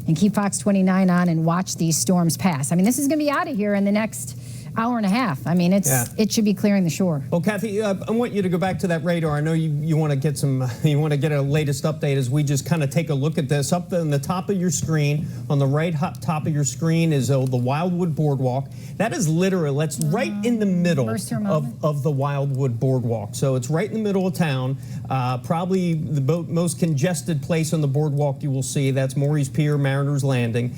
and keep Fox 29 on and watch these storms pass. I mean, this is going to be out of here in the next hour and a half. I mean, it should be clearing the shore. Well, Kathy, I want you to go back to that radar. I know you want to get a latest update as we just kind of take a look at this. Up on the top of your screen, on the right top of your screen is the Wildwood Boardwalk. That is literally, that's right in the middle of the Wildwood Boardwalk. So it's right in the middle of town. Probably the most congested place on the boardwalk you will see. That's Maury's Pier, Mariners Landing.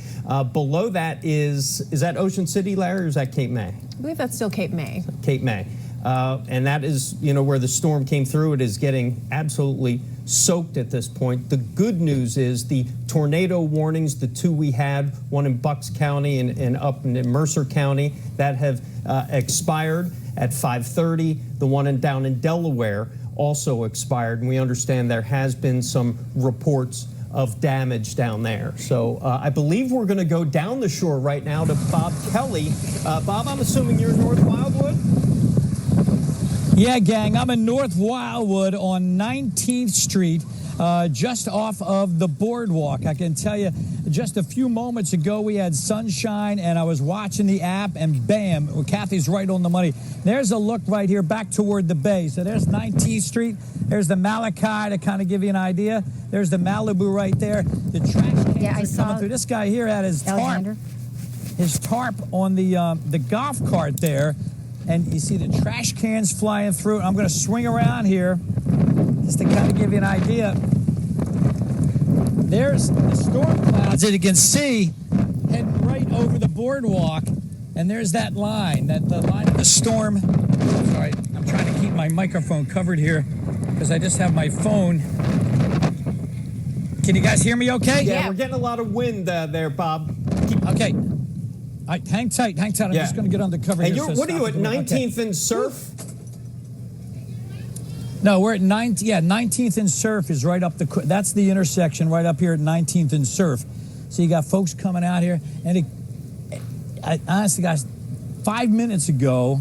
Below that is that Ocean City, Larry, or is that Cape May? I believe that's still Cape May. Cape May. And that is, where the storm came through. It is getting absolutely soaked at this point. The good news is the tornado warnings, the two we had, one in Bucks County and up in Mercer County, that have expired at 5:30. The one down in Delaware also expired, and we understand there has been some reports of damage down there. So I believe we're going to go down the shore right now to Bob Kelly. Bob, I'm assuming you're in North Wildwood? Yeah, gang, I'm in North Wildwood on 19th Street, just off of the boardwalk. I can tell you, just a few moments ago, we had sunshine, and I was watching the app, and bam, Kathy's right on the money. There's a look right here back toward the bay. So there's 19th Street. There's the Malachi to kind of give you an idea. There's the Malibu right there. The trash cans are coming through. This guy here had his tarp on the golf cart there. And you see the trash cans flying through. I'm going to swing around here just to kind of give you an idea. There's the storm clouds that you can see heading right over the boardwalk. And there's that line, the line of the storm. Sorry, I'm trying to keep my microphone covered here because I just have my phone. Can you guys hear me okay? Yeah, we're getting a lot of wind there, Bob. Okay. Hang tight. I'm just going to get under cover and here. What are you at 19th and Surf? No, we're at 19th and Surf is right up that's the intersection right up here at 19th and Surf. So you got folks coming out here, and honestly, guys, 5 minutes ago,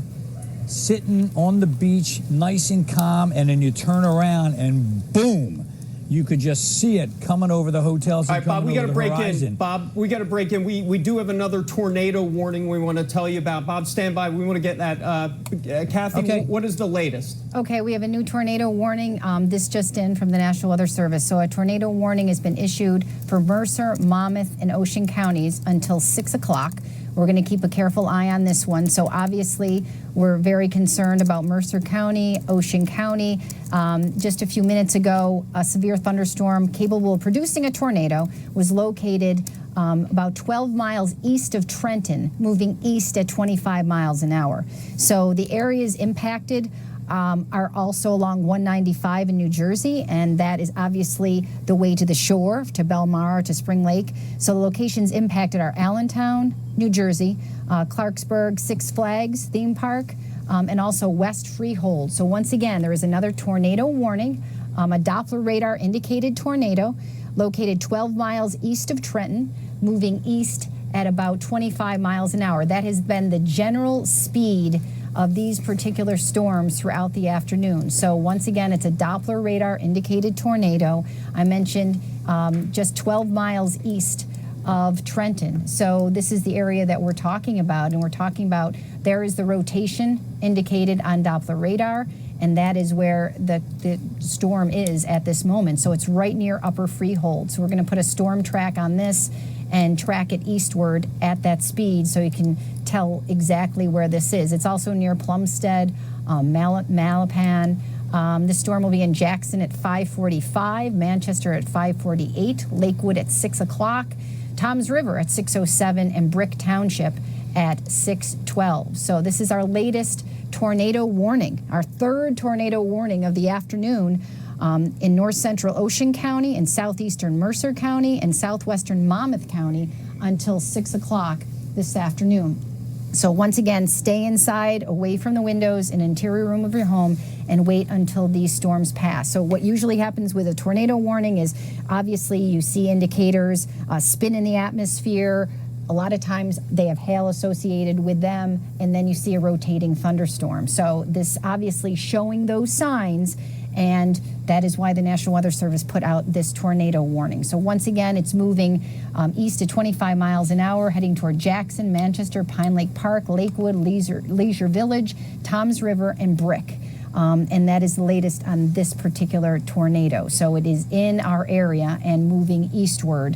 sitting on the beach, nice and calm, and then you turn around and boom. You could just see it coming over the hotels. All right, Bob, we got to break horizon. in. Bob, we got to break in. We do have another tornado warning we want to tell you about. Bob, stand by. We want to get that. Kathy, okay. What is the latest? Okay, we have a new tornado warning. This just in from the National Weather Service. So a tornado warning has been issued for Mercer, Monmouth, and Ocean counties until 6 o'clock. We're going to keep a careful eye on this one. So obviously, we're very concerned about Mercer County, Ocean County. Just a few minutes ago, a severe thunderstorm capable of producing a tornado was located about 12 miles east of Trenton, moving east at 25 miles an hour. So the areas impacted are also along 195 in New Jersey, and that is obviously the way to the shore, to Belmar, to Spring Lake. So the locations impacted are Allentown, New Jersey, Clarksburg, Six Flags theme park, and also West Freehold. So once again, there is another tornado warning, a Doppler radar indicated tornado located 12 miles east of Trenton, moving east at about 25 miles an hour. That has been the general speed of these particular storms throughout the afternoon. So once again, it's a Doppler radar indicated tornado. I mentioned just 12 miles east of Trenton. So this is the area that we're talking about, and we're talking about there is the rotation indicated on Doppler radar, and that is where the storm is at this moment. So it's right near Upper Freehold. So we're going to put a storm track on this and track it eastward at that speed so you can tell exactly where this is. It's also near Plumstead, Malapan. This storm will be in Jackson at 5:45, Manchester at 5:48, Lakewood at 6 o'clock, Toms River at 6:07, and Brick Township at 6:12. So this is our latest tornado warning, our third tornado warning of the afternoon. In north central Ocean County, in southeastern Mercer County, and southwestern Monmouth County until 6 o'clock this afternoon. So once again, stay inside, away from the windows, in interior room of your home, and wait until these storms pass. So what usually happens with a tornado warning is obviously you see indicators, spin in the atmosphere. A lot of times they have hail associated with them, and then you see a rotating thunderstorm. So this obviously showing those signs, and that is why the National Weather Service put out this tornado warning. So once again, it's moving east at 25 miles an hour, heading toward Jackson, Manchester, Pine Lake Park, Lakewood, Leisure Village, Toms River, and Brick. And that is the latest on this particular tornado. So it is in our area and moving eastward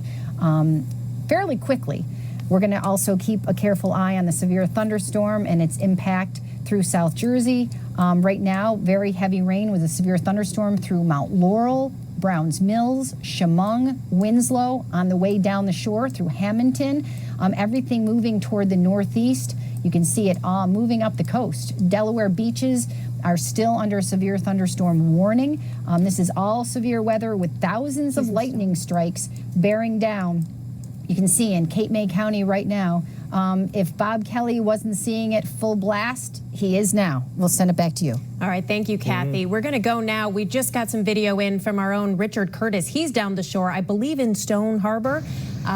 fairly quickly. We're going to also keep a careful eye on the severe thunderstorm and its impact through South Jersey. Right now, very heavy rain with a severe thunderstorm through Mount Laurel, Browns Mills, Chemung, Winslow, on the way down the shore through Hamilton. Everything moving toward the northeast. You can see it moving up the coast. Delaware beaches are still under a severe thunderstorm warning. This is all severe weather with thousands of lightning strikes bearing down. You can see in Cape May County right now, If Bob Kelly wasn't seeing it full blast, he is now. We'll send it back to you. All right, thank you, Kathy. We're going to go now. We just got some video in from our own Richard Curtis. He's down the shore, I believe in Stone Harbor.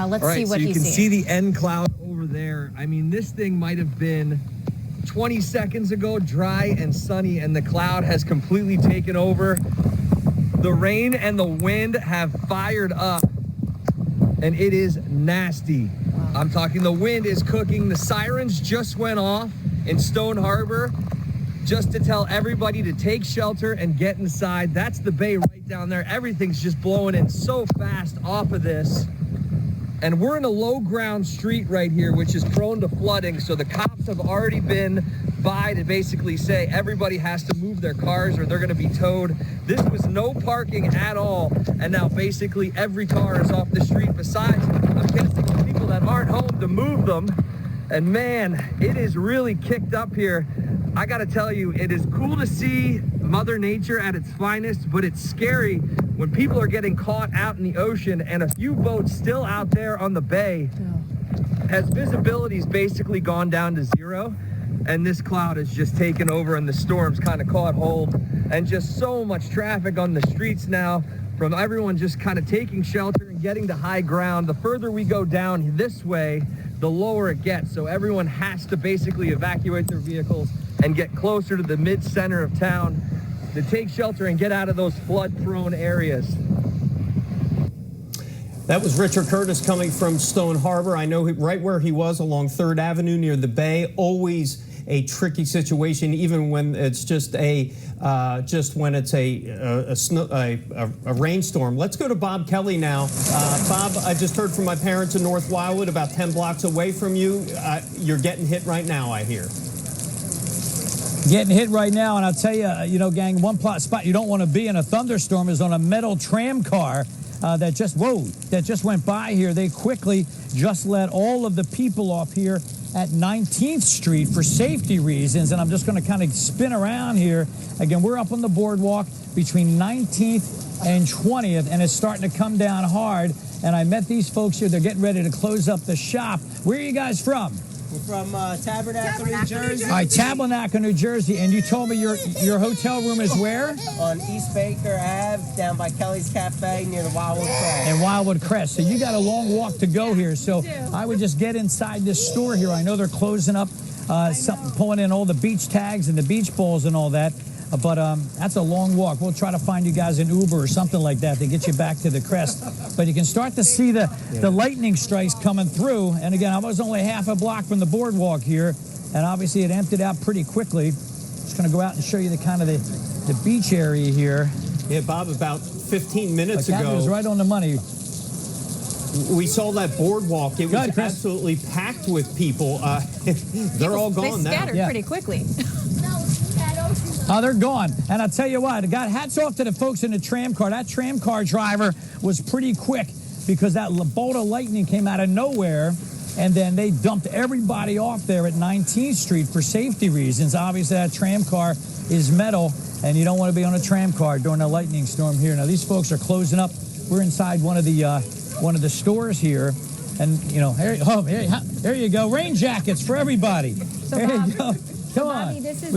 Let's see what he's seeing. You can see the end cloud over there. I mean, this thing might have been 20 seconds ago, dry and sunny, and the cloud has completely taken over. The rain and the wind have fired up, and it is nasty. I'm talking the wind is cooking. The sirens just went off in Stone Harbor just to tell everybody to take shelter and get inside. That's the bay right down there. Everything's just blowing in so fast off of this. And we're in a low ground street right here, which is prone to flooding. So the cops have already been by to basically say everybody has to move their cars or they're going to be towed. This was no parking at all. And now basically every car is off the street besides, I'm guessing, the people that aren't home to move them. And man, it is really kicked up here. I got to tell you, it is cool to see Mother Nature at its finest, but it's scary when people are getting caught out in the ocean and a few boats still out there on the bay. As visibility's basically gone down to zero, and this cloud has just taken over and the storm's kind of caught hold, and just so much traffic on the streets now from everyone just kind of taking shelter and getting to high ground. The further we go down this way, the lower it gets. So everyone has to basically evacuate their vehicles and get closer to the mid-center of town to take shelter and get out of those flood-prone areas. That was Richard Curtis coming from Stone Harbor. I know right where he was along 3rd Avenue near the bay. Always a tricky situation, even when it's just a rainstorm. Let's go to Bob Kelly now. Bob, I just heard from my parents in North Wildwood, about 10 blocks away from you. You're getting hit right now, I hear. Getting hit right now, and I'll tell you, gang, one spot you don't want to be in a thunderstorm is on a metal tram car that just went by here. They quickly just let all of the people off here at 19th Street for safety reasons, and I'm just going to kind of spin around here. Again, we're up on the boardwalk between 19th and 20th, and it's starting to come down hard, and I met these folks here. They're getting ready to close up the shop. Where are you guys from? We're from Tabernacle, New Jersey. All right, Tabernacle, New Jersey. And you told me your hotel room is where? On East Baker Ave, down by Kelly's Cafe, near the Wildwood Crest. And Wildwood Crest. So you got a long walk to go here. So I would just get inside this store here. I know they're closing up, pulling in all the beach tags and the beach balls and all that. But that's a long walk. We'll try to find you guys an Uber or something like that to get you back to the crest. But you can start to see the lightning strikes coming through. And again, I was only half a block from the boardwalk here, and obviously it emptied out pretty quickly. Just going to go out and show you the kind of the beach area here. Yeah, Bob, about 15 minutes ago. That was right on the money. We saw that boardwalk. It was absolutely packed with people. They're all gone now. They scattered pretty quickly. Oh, they're gone. And I'll tell you what, hats off to the folks in the tram car. That tram car driver was pretty quick because that bolt of lightning came out of nowhere, and then they dumped everybody off there at 19th Street for safety reasons. Obviously, that tram car is metal, and you don't want to be on a tram car during a lightning storm here. Now, these folks are closing up. We're inside one of the stores here, and, there you go. Rain jackets for everybody. So, there Bob, you go. Come on. Bobby, this is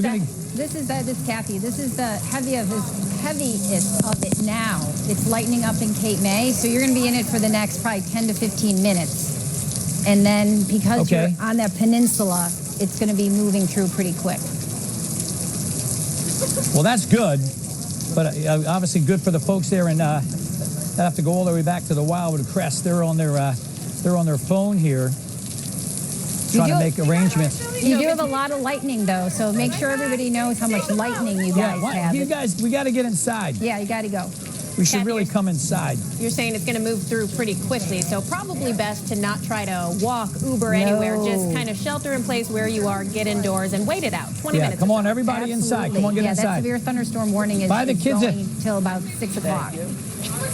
Kathy. This is the heaviest of it now. It's lightning up in Cape May, so you're going to be in it for the next probably 10 to 15 minutes. And then because you're on that peninsula, it's going to be moving through pretty quick. Well, that's good, but obviously good for the folks there and that have to go all the way back to the Wildwood Crest. They're on their phone here, trying to make arrangements. You do have a lot of lightning, though, so make sure everybody knows how much lightning you guys have. We got to get inside. Yeah, you got to go. We should really come inside. You're saying it's going to move through pretty quickly, so probably best to not try to walk, Uber anywhere. Just kind of shelter in place where you are, get indoors, and wait it out. 20 minutes. Come on, everybody inside. Come on, get inside. That severe thunderstorm warning is going till about 6 o'clock.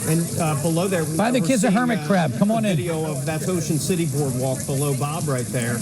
And below there, Buy the we're kids a seeing, hermit crab. Come on in. Video of that's Ocean City Boardwalk below Bob right there.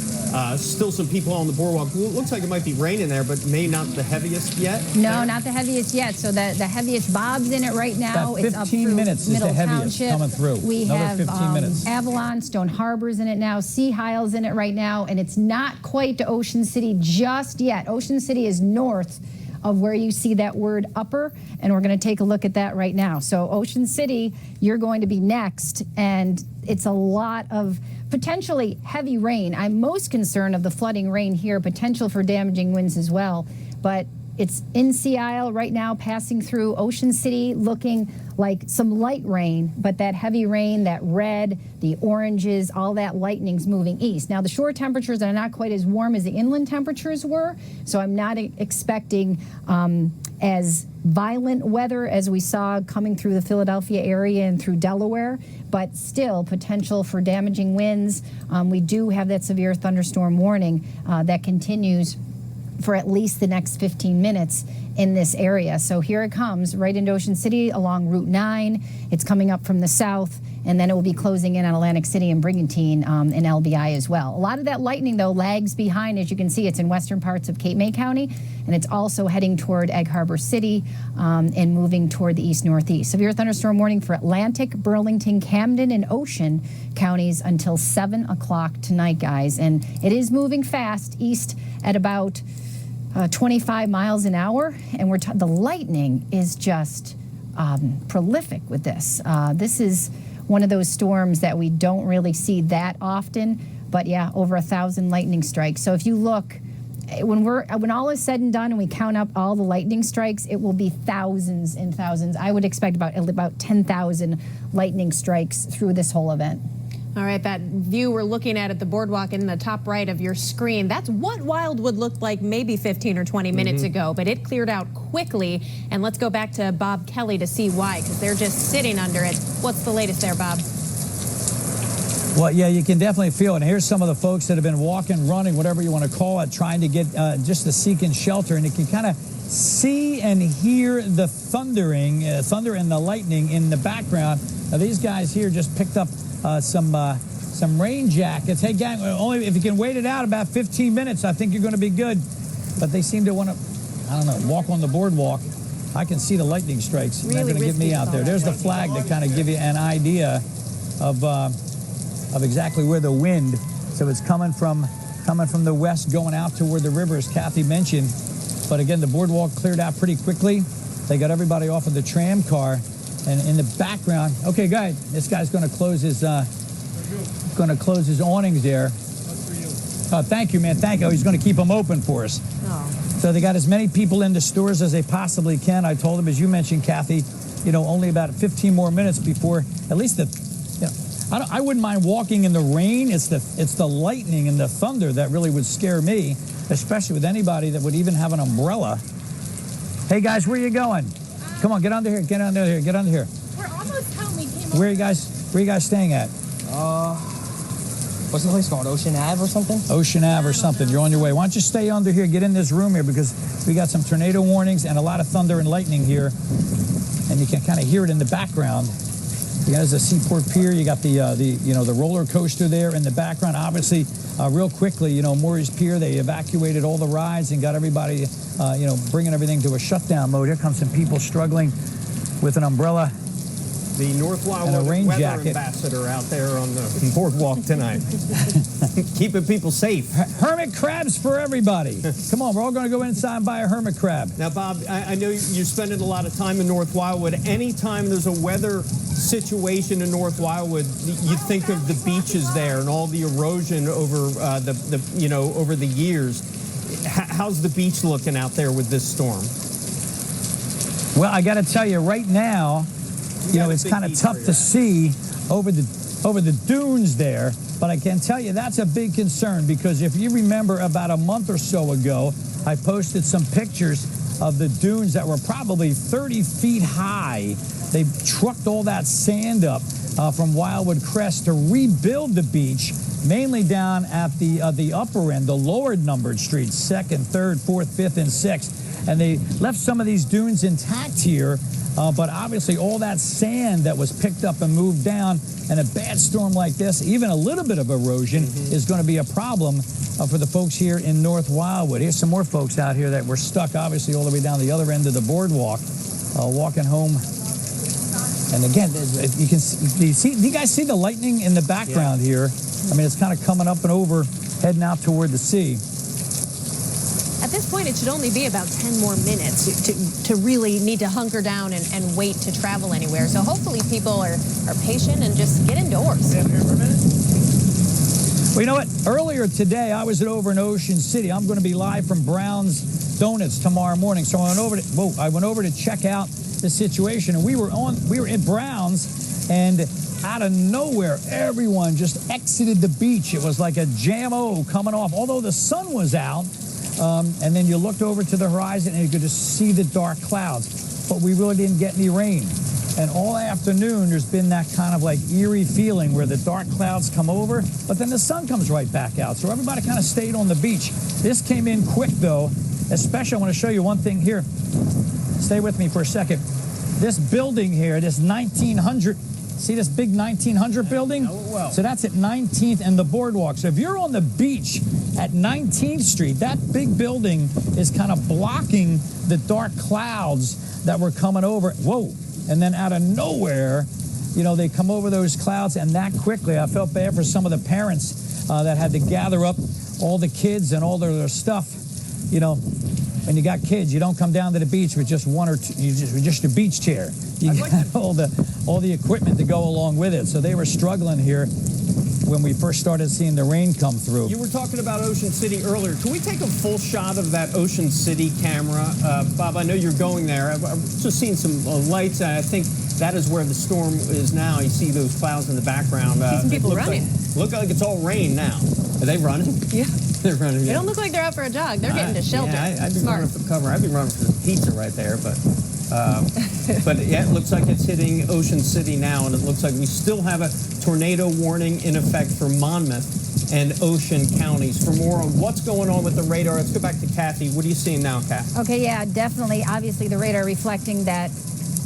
Still some people on the boardwalk. Looks like it might be raining there, but maybe not the heaviest yet. No, not the heaviest yet. So the heaviest Bob's in it right now. About 15 it's up through minutes is Middle the heaviest Township. coming through. We Another have 15 minutes. Avalon, Stone Harbor's in it now. Sea Isle's in it right now, and it's not quite to Ocean City just yet. Ocean City is north of where you see that word upper, and we're going to take a look at that right now. So Ocean City, you're going to be next, and it's a lot of potentially heavy rain. I'm most concerned of the flooding rain here, potential for damaging winds as well, but it's in Sea Isle right now, passing through Ocean City, looking like some light rain, but that heavy rain, that red, the oranges, all that lightning's moving east. Now, the shore temperatures are not quite as warm as the inland temperatures were, so I'm not expecting as violent weather as we saw coming through the Philadelphia area and through Delaware, but still potential for damaging winds. We do have that severe thunderstorm warning that continues for at least the next 15 minutes in this area. So here it comes, right into Ocean City along Route 9. It's coming up from the south, and then it will be closing in on Atlantic City and Brigantine and LBI as well. A lot of that lightning, though, lags behind. As you can see, it's in western parts of Cape May County, and it's also heading toward Egg Harbor City and moving toward the east-northeast. Severe thunderstorm warning for Atlantic, Burlington, Camden, and Ocean counties until 7 o'clock tonight, guys. And it is moving fast east at about 25 miles an hour, and the lightning is just prolific with this. This is one of those storms that we don't really see that often, but yeah, over 1,000 lightning strikes. So if you look, when all is said and done and we count up all the lightning strikes, it will be thousands and thousands. I would expect about 10,000 lightning strikes through this whole event. All right, that view we're looking at the boardwalk in the top right of your screen, that's what Wildwood looked like maybe 15 or 20 minutes ago, but it cleared out quickly. And let's go back to Bob Kelly to see why, because they're just sitting under it. What's the latest there, Bob? Well, yeah, you can definitely feel it. And here's some of the folks that have been walking, running, whatever you want to call it, trying to get just to seek in shelter. And you can kind of see and hear the thunder and the lightning in the background. Now, these guys here just picked up some rain jackets. Hey, gang, only if you can wait it out about 15 minutes, I think you're going to be good. But they seem to want to, I don't know, walk on the boardwalk. I can see the lightning strikes. They're going to get me out there. There's the flag to kind of give you an idea of exactly where the wind. So it's coming from the west, going out toward the river, as Kathy mentioned. But again, the boardwalk cleared out pretty quickly. They got everybody off of the tram car. And in the background, okay, guy, this guy's going to close his awnings there. Oh, thank you, man. Thank you. He's going to keep them open for us. Oh. So they got as many people in the stores as they possibly can. I told them, as you mentioned, Kathy, only about 15 more minutes before at least I wouldn't mind walking in the rain. It's the lightning and the thunder that really would scare me, especially with anybody that would even have an umbrella. Hey guys, where are you going? Come on, get under here. Get under here. Get under here. We're almost home. We came Where are you guys staying at? What's the place called? Ocean Ave or something? Ocean Ave or something. You're on your way. Why don't you stay under here? Get in this room here, because we got some tornado warnings and a lot of thunder and lightning here, and you can kind of hear it in the background. There's the Seaport Pier. You got the roller coaster there in the background. Obviously, real quickly, Maury's Pier, they evacuated all the rides and got everybody, bringing everything to a shutdown mode. Here comes some people struggling with an umbrella. The North And a Wildwood rain weather jacket. ambassador out there on the boardwalk tonight. Keeping people safe. Hermit crabs for everybody. Come on, we're all going to go inside and buy a hermit crab. Now, Bob, I know you're spending a lot of time in North Wildwood. Anytime there's a weather situation in North Wildwood, you think of the beaches there and all the erosion over over the years. How's the beach looking out there with this storm? Well, I got to tell you, right now, it's kind of tough to see over the dunes there, but I can tell you that's a big concern, because if you remember about a month or so ago, I posted some pictures of the dunes that were probably 30 feet high. They trucked all that sand up from Wildwood Crest to rebuild the beach, mainly down at the upper end, the lower numbered streets, 2nd, 3rd, 4th, 5th, and 6th. And they left some of these dunes intact here But obviously all that sand that was picked up and moved down, and a bad storm like this, even a little bit of erosion is going to be a problem for the folks here in North Wildwood. Here's some more folks out here that were stuck, obviously, all the way down the other end of the boardwalk, walking home. And again, you can see, do you guys see the lightning in the background here? I mean, it's kind of coming up and over, heading out toward the sea. At this point, it should only be about 10 more minutes to really need to hunker down and wait to travel anywhere. So hopefully people are patient and just get indoors. Well, you know what? Earlier today, I was over in Ocean City. I'm going to be live from Brown's Donuts tomorrow morning. So I went over to check out the situation, and we were in Brown's, and out of nowhere, everyone just exited the beach. It was like a jam-o coming off, although the sun was out. And then you looked over to the horizon and you could just see the dark clouds. But we really didn't get any rain. And all afternoon, there's been that kind of like eerie feeling where the dark clouds come over, but then the sun comes right back out. So everybody kind of stayed on the beach. This came in quick, though. Especially, I want to show you one thing here. Stay with me for a second. This building here, this 1900, see this big 1900 building? So that's at 19th and the boardwalk. So if you're on the beach at 19th Street, that big building is kind of blocking the dark clouds that were coming over. Whoa. And then out of nowhere, you know, they come over those clouds, and that quickly. I felt bad for some of the parents that had to gather up all the kids and all their stuff. You know, when you got kids, you don't come down to the beach with just one or two, just a beach chair. You got all the equipment to go along with it. So they were struggling here when we first started seeing the rain come through. You were talking about Ocean City earlier. Can we take a full shot of that Ocean City camera? Bob, I know you're going there. I've just seen some lights. I think that is where the storm is now. You see those clouds in the background. See some people running. Look like it's all rain now. Are they running? Yeah. They're running. They don't look like they're out for a jog. They're getting to shelter. Yeah, I'd be running for cover. I'd be running for the pizza right there, but yeah, it looks like it's hitting Ocean City now, and it looks like we still have a tornado warning in effect for Monmouth and Ocean counties. For more on what's going on with the radar, let's go back to Kathy. What are you seeing now, Kath? Okay, yeah, definitely. Obviously, the radar reflecting that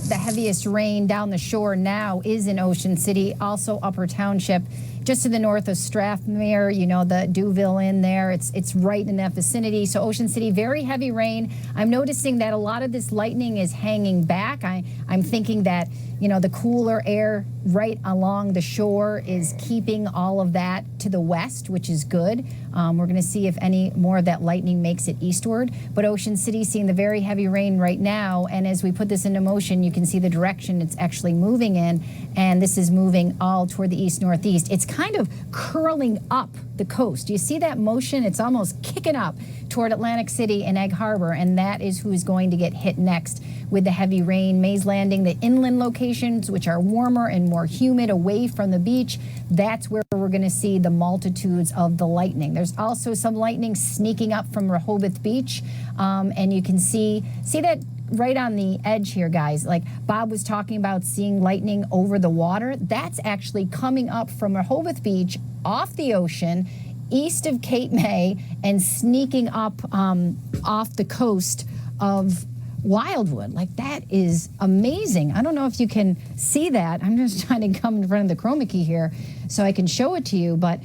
the heaviest rain down the shore now is in Ocean City, also Upper Township. Just to the north of Strathmere, you know, the Duville in there, it's right in that vicinity. So Ocean City, very heavy rain. I'm noticing that a lot of this lightning is hanging back. I'm thinking that, you know, the cooler air right along the shore is keeping all of that to the west, which is good. We're going to see if any more of that lightning makes it eastward. But Ocean City seeing the very heavy rain right now, and as we put this into motion, you can see the direction it's actually moving in, and this is moving all toward the east-northeast. It's kind of curling up the coast. You see that motion? It's almost kicking up toward Atlantic City and Egg Harbor, and that is who is going to get hit next with the heavy rain. Mays Landing, the inland locations, which are warmer and more humid away from the beach, that's where we're going to see the multitudes of the lightning. There's also some lightning sneaking up from Rehoboth Beach, and you can see that right on the edge here, guys. Like Bob was talking about seeing lightning over the water. That's actually coming up from Rehoboth Beach off the ocean, east of Cape May, and sneaking up off the coast of Wildwood. Like, that is amazing. I don't know if you can see that. I'm just trying to come in front of the chroma key here so I can show it to you, but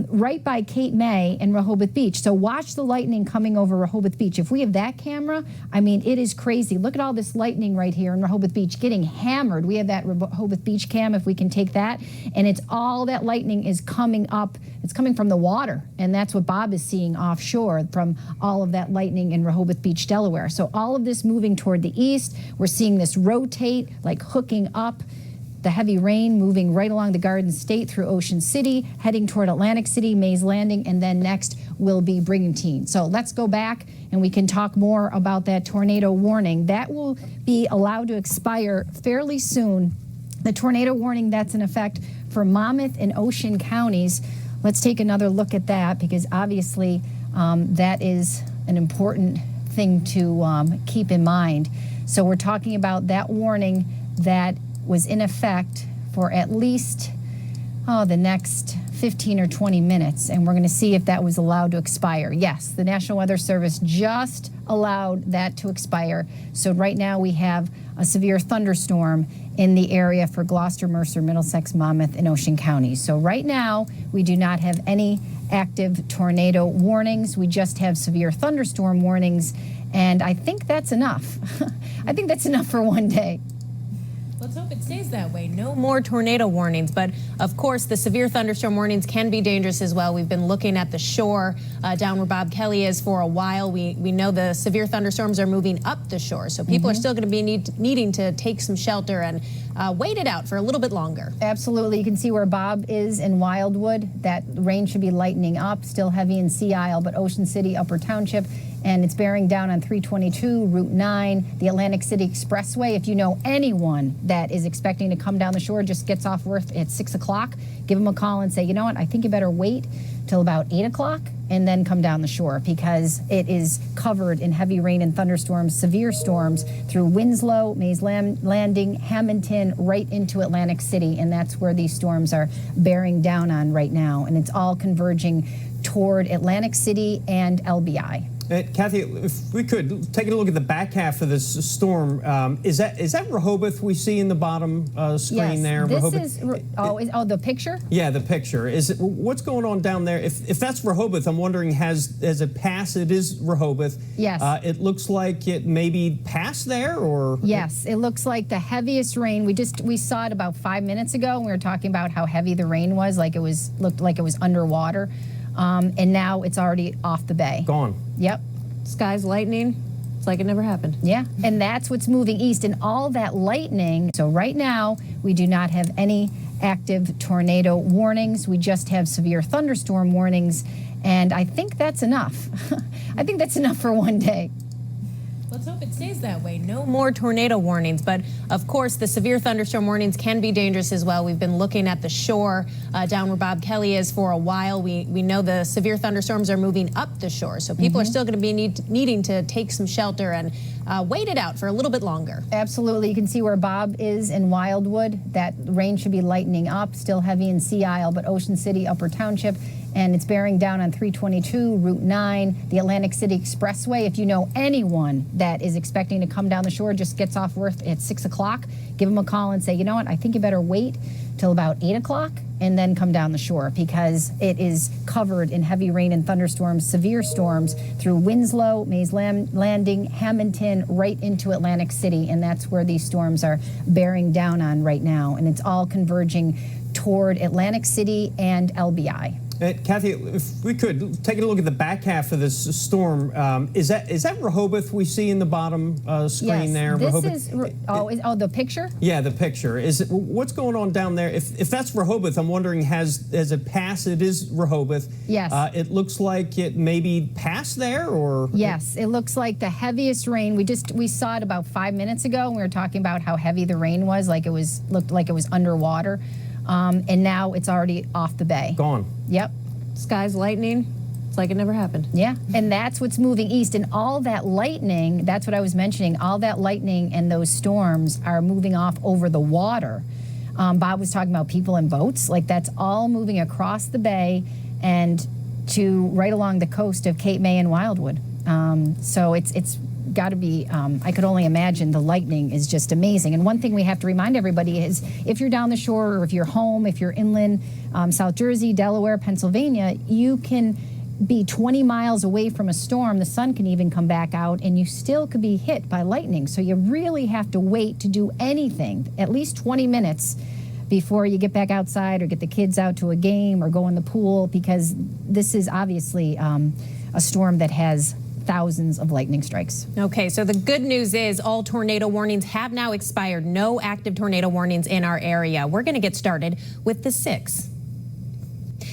right by Cape May and Rehoboth Beach. So watch the lightning coming over Rehoboth Beach. If we have that camera, I mean, it is crazy. Look at all this lightning right here in Rehoboth Beach getting hammered. We have that Rehoboth Beach cam, if we can take that, and it's all that lightning is coming up. It's coming from the water, and that's what Bob is seeing offshore from all of that lightning in Rehoboth Beach, Delaware. So all of this moving toward the east. We're seeing this rotate, like hooking up. The heavy rain moving right along the Garden State through Ocean City, heading toward Atlantic City, Mays Landing, and then next will be Brigantine. So let's go back and we can talk more about that tornado warning. That will be allowed to expire fairly soon. The tornado warning that's in effect for Monmouth and Ocean counties. Let's take another look at that, because obviously that is an important thing to keep in mind. So we're talking about that warning that was in effect for at least the next 15 or 20 minutes, and we're going to see if that was allowed to expire. Yes, the National Weather Service just allowed that to expire. So right now we have a severe thunderstorm in the area for Gloucester, Mercer, Middlesex, Monmouth, and Ocean counties. So right now, we do not have any active tornado warnings. We just have severe thunderstorm warnings, and I think that's enough. I think that's enough for one day. Let's hope it stays that way. No more tornado warnings, but of course the severe thunderstorm warnings can be dangerous as well. We've been looking at the shore down where Bob Kelly is for a while. We know the severe thunderstorms are moving up the shore, so people are still going to be needing to take some shelter and wait it out for a little bit longer. Absolutely. You can see where Bob is in Wildwood. That rain should be lightening up, still heavy in Sea Isle, but Ocean City, Upper Township, and it's bearing down on 322, Route 9, the Atlantic City Expressway. If you know anyone that is expecting to come down the shore, just gets off work at 6 o'clock, give them a call and say, you know what, I think you better wait till about 8 o'clock and then come down the shore, because it is covered in heavy rain and thunderstorms, severe storms through Winslow, Mays Landing, Hamilton, right into Atlantic City, and that's where these storms are bearing down on right now, and it's all converging toward Atlantic City and LBI. Kathy, if we could take a look at the back half of this storm, is that Rehoboth we see in the bottom screen there? This Rehoboth? is the picture? Yeah, the picture. What's going on down there? If that's Rehoboth, I'm wondering, has it passed? It is Rehoboth. Yes. It looks like it maybe passed there, or? Yes, it looks like the heaviest rain. We saw it about 5 minutes ago, and we were talking about how heavy the rain was, looked like it was underwater. And now it's already off the bay. Gone. Yep. Skies lightning. It's like it never happened. Yeah, and that's what's moving east, and all that lightning. So right now, we do not have any active tornado warnings. We just have severe thunderstorm warnings, and I think that's enough. I think that's enough for one day. Let's hope it stays that way. No more tornado warnings, but of course the severe thunderstorm warnings can be dangerous as well. We've been looking at the shore down where Bob Kelly is for a while. We know the severe thunderstorms are moving up the shore, so people are still going to be needing to take some shelter and wait it out for a little bit longer. Absolutely. You can see where Bob is in Wildwood. That rain should be lightening up, still heavy in Sea Isle, but Ocean City, Upper Township, and it's bearing down on 322, Route 9, the Atlantic City Expressway. If you know anyone that is expecting to come down the shore, just gets off work at 6 o'clock, give them a call and say, you know what, I think you better wait till about 8 o'clock and then come down the shore, because it is covered in heavy rain and thunderstorms, severe storms through Winslow, Mays Landing, Hamilton, right into Atlantic City, and that's where these storms are bearing down on right now, and it's all converging toward Atlantic City and LBI. Kathy, if we could take a look at the back half of this storm, is that Rehoboth we see in the bottom screen there? This Rehoboth? is the picture? Yeah, the picture. What's going on down there? If that's Rehoboth, I'm wondering, has it passed? It is Rehoboth. Yes. It looks like it maybe passed there, or? Yes, it looks like the heaviest rain. We saw it about 5 minutes ago, and we were talking about how heavy the rain was, looked like it was underwater. And now it's already off the bay. Gone. Yep. Skies lightning. It's like it never happened. Yeah, and that's what's moving east, and all that lightning, that's what I was mentioning, all that lightning and those storms are moving off over the water. Bob was talking about people in boats, like that's all moving across the bay and to right along the coast of Cape May and Wildwood. So it's got to be, I could only imagine the lightning is just amazing. And one thing we have to remind everybody is, if you're down the shore, or if you're home, if you're inland, South Jersey, Delaware, Pennsylvania, you can be 20 miles away from a storm. The sun can even come back out, and you still could be hit by lightning. So you really have to wait to do anything, at least 20 minutes before you get back outside or get the kids out to a game or go in the pool, because this is obviously a storm that has thousands of lightning strikes. Okay, so the good news is all tornado warnings have now expired. No active tornado warnings in our area. We're going to get started with the 6.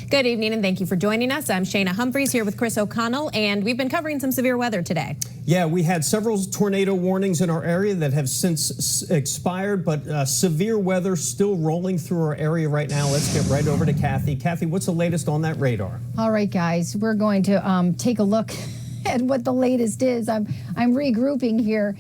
Good evening, and thank you for joining us. I'm Shayna Humphreys here with Chris O'Connell, and we've been covering some severe weather today. Yeah, we had several tornado warnings in our area that have since expired, but severe weather still rolling through our area right now. Let's get right over to Kathy. Kathy, what's the latest on that radar? All right, guys, we're going to take a look at what the latest is. I'm regrouping here.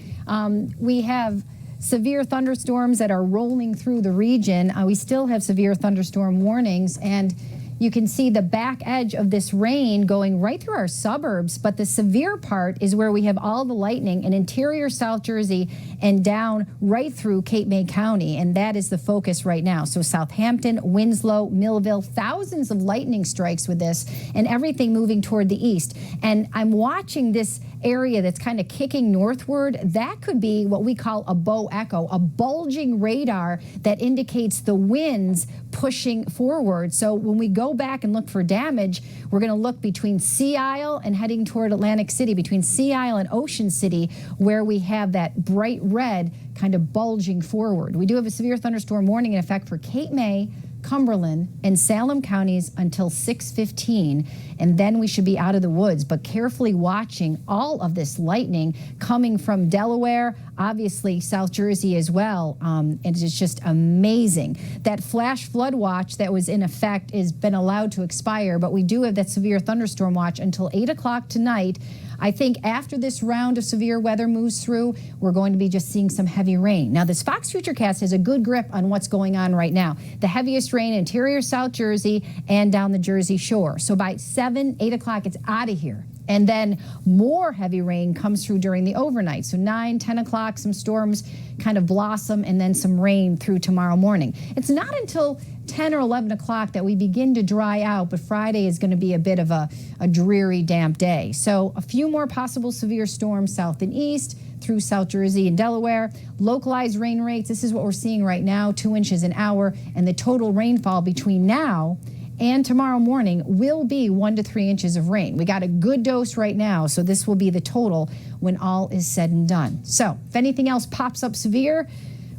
We have severe thunderstorms that are rolling through the region. We still have severe thunderstorm warnings, and you can see the back edge of this rain going right through our suburbs, but the severe part is where we have all the lightning in interior South Jersey and down right through Cape May County, and that is the focus right now. So Southampton, Winslow, Millville, thousands of lightning strikes with this, and everything moving toward the east. And I'm watching this area that's kind of kicking northward. That could be what we call a bow echo, a bulging radar that indicates the winds pushing forward. So when we go back and look for damage, we're going to look between Sea Isle and heading toward Atlantic City, between Sea Isle and Ocean City, where we have that bright red kind of bulging forward. We do have a severe thunderstorm warning in effect for Cape May, Cumberland, and Salem counties until 6:15, and then we should be out of the woods, but carefully watching all of this lightning coming from Delaware, obviously South Jersey as well, and it's just amazing. That flash flood watch that was in effect has been allowed to expire, but we do have that severe thunderstorm watch until 8 o'clock tonight. I think after this round of severe weather moves through, we're going to be just seeing some heavy rain. Now, this Fox Futurecast has a good grip on what's going on right now. The heaviest rain interior South Jersey and down the Jersey Shore. So by 7, 8 o'clock, it's out of here. And then more heavy rain comes through during the overnight. So 9, 10 o'clock, some storms kind of blossom, and then some rain through tomorrow morning. It's not until 10 or 11 o'clock that we begin to dry out, but Friday is going to be a bit of a dreary, damp day. So a few more possible severe storms south and east through South Jersey and Delaware. Localized rain rates, this is what we're seeing right now, 2 inches an hour, and the total rainfall between now and tomorrow morning will be 1 to 3 inches of rain. We got a good dose right now, so this will be the total when all is said and done. So if anything else pops up severe,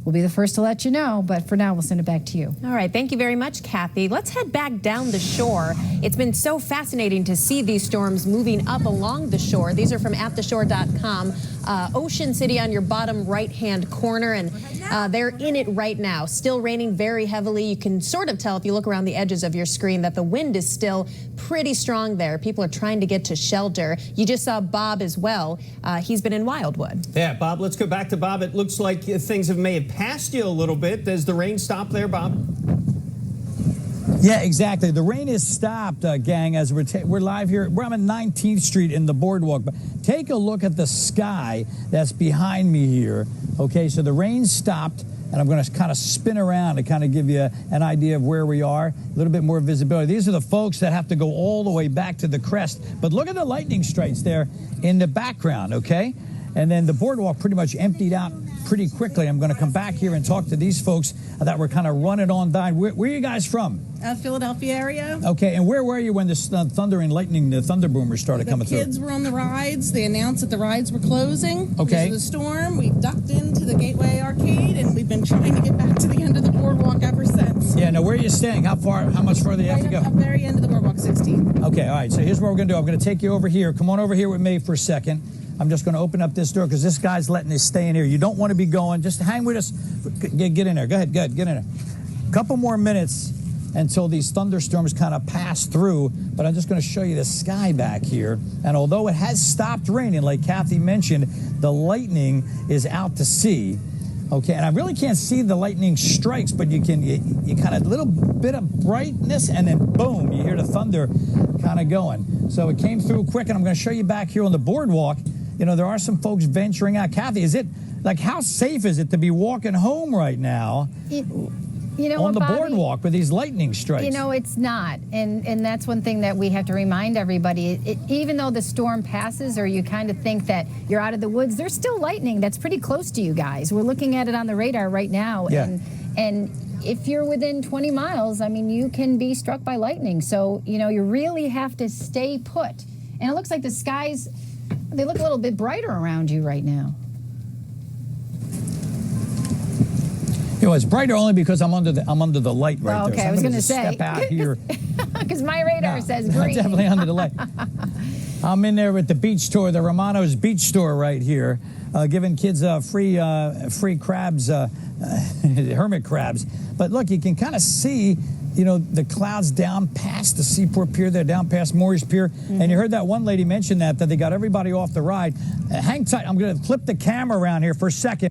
we'll be the first to let you know, but for now, we'll send it back to you. All right, thank you very much, Kathy. Let's head back down the shore. It's been so fascinating to see these storms moving up along the shore. These are from attheshore.com. Ocean City on your bottom right-hand corner, and they're in it right now. Still raining very heavily. You can sort of tell if you look around the edges of your screen that the wind is still pretty strong there. People are trying to get to shelter. You just saw Bob as well. He's been in Wildwood. Yeah, Bob, let's go back to Bob. It looks like things may have passed you a little bit. Does the rain stop there, Bob? Yeah, exactly. The rain is stopped, gang, as we're live here. We're on 19th Street in the boardwalk. But take a look at the sky that's behind me here. Okay, so the rain stopped, and I'm going to kind of spin around to kind of give you an idea of where we are, a little bit more visibility. These are the folks that have to go all the way back to the crest. But look at the lightning strikes there in the background, okay? And then the boardwalk pretty much emptied out pretty quickly. I'm going to come back here and talk to these folks that were kind of running on by. Where are you guys from? Philadelphia area. Okay, and where were you when this thunder and lightning, the thunder boomers started coming through? The kids were on the rides. They announced that the rides were closing. Okay. Because of the storm, we ducked into the Gateway Arcade, and we've been trying to get back to the end of the boardwalk ever since. Yeah, now where are you staying? How much further do you have to go? At the very end of the boardwalk, 16. Okay, all right, so here's what we're going to do. I'm going to take you over here. Come on over here with me for a second. I'm just going to open up this door because this guy's letting us stay in here. You don't want to be going. Just hang with us. Get in there. Go ahead. Get in there. A couple more minutes until these thunderstorms kind of pass through, but I'm just going to show you the sky back here. And although it has stopped raining, like Kathy mentioned, the lightning is out to sea. Okay, and I really can't see the lightning strikes, but you kind of a little bit of brightness, and then boom, you hear the thunder kind of going. So it came through quick, and I'm going to show you back here on the boardwalk. You know, there are some folks venturing out. Kathy, is it, like, how safe is it to be walking home right now? You know, on the Bobby, boardwalk with these lightning strikes? You know, it's not. And that's one thing that we have to remind everybody. Even though the storm passes or you kind of think that you're out of the woods, there's still lightning that's pretty close to you guys. We're looking at it on the radar right now. Yeah. And if you're within 20 miles, I mean, you can be struck by lightning. So, you know, you really have to stay put. And it looks like the skies, they look a little bit brighter around you right now. You know, it's brighter only because I'm under the light right there. Okay, So I was going to say. say. Step out here. Because my radar says green. I'm definitely under the light. I'm in there at the beach store, the Romano's Beach Store right here, giving kids free crabs, hermit crabs. But look, you can kind of see, you know, the clouds down past the Seaport Pier there, down past Morris Pier. Mm-hmm. And you heard that one lady mention that they got everybody off the ride. Hang tight. I'm going to flip the camera around here for a second.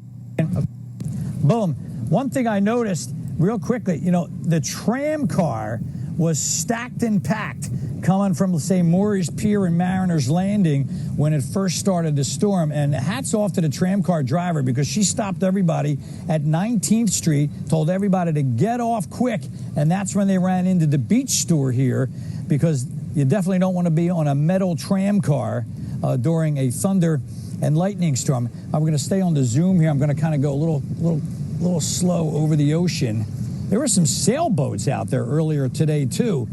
Boom. One thing I noticed real quickly, you know, the tram car was stacked and packed coming from, say, Moore's Pier and Mariners Landing when it first started to storm. And hats off to the tram car driver, because she stopped everybody at 19th Street, told everybody to get off quick, and that's when they ran into the beach store here, because you definitely don't want to be on a metal tram car during a thunder and lightning storm. I'm going to stay on the zoom here. I'm going to kind of go a little slow over the ocean. There were some sailboats out there earlier today, too.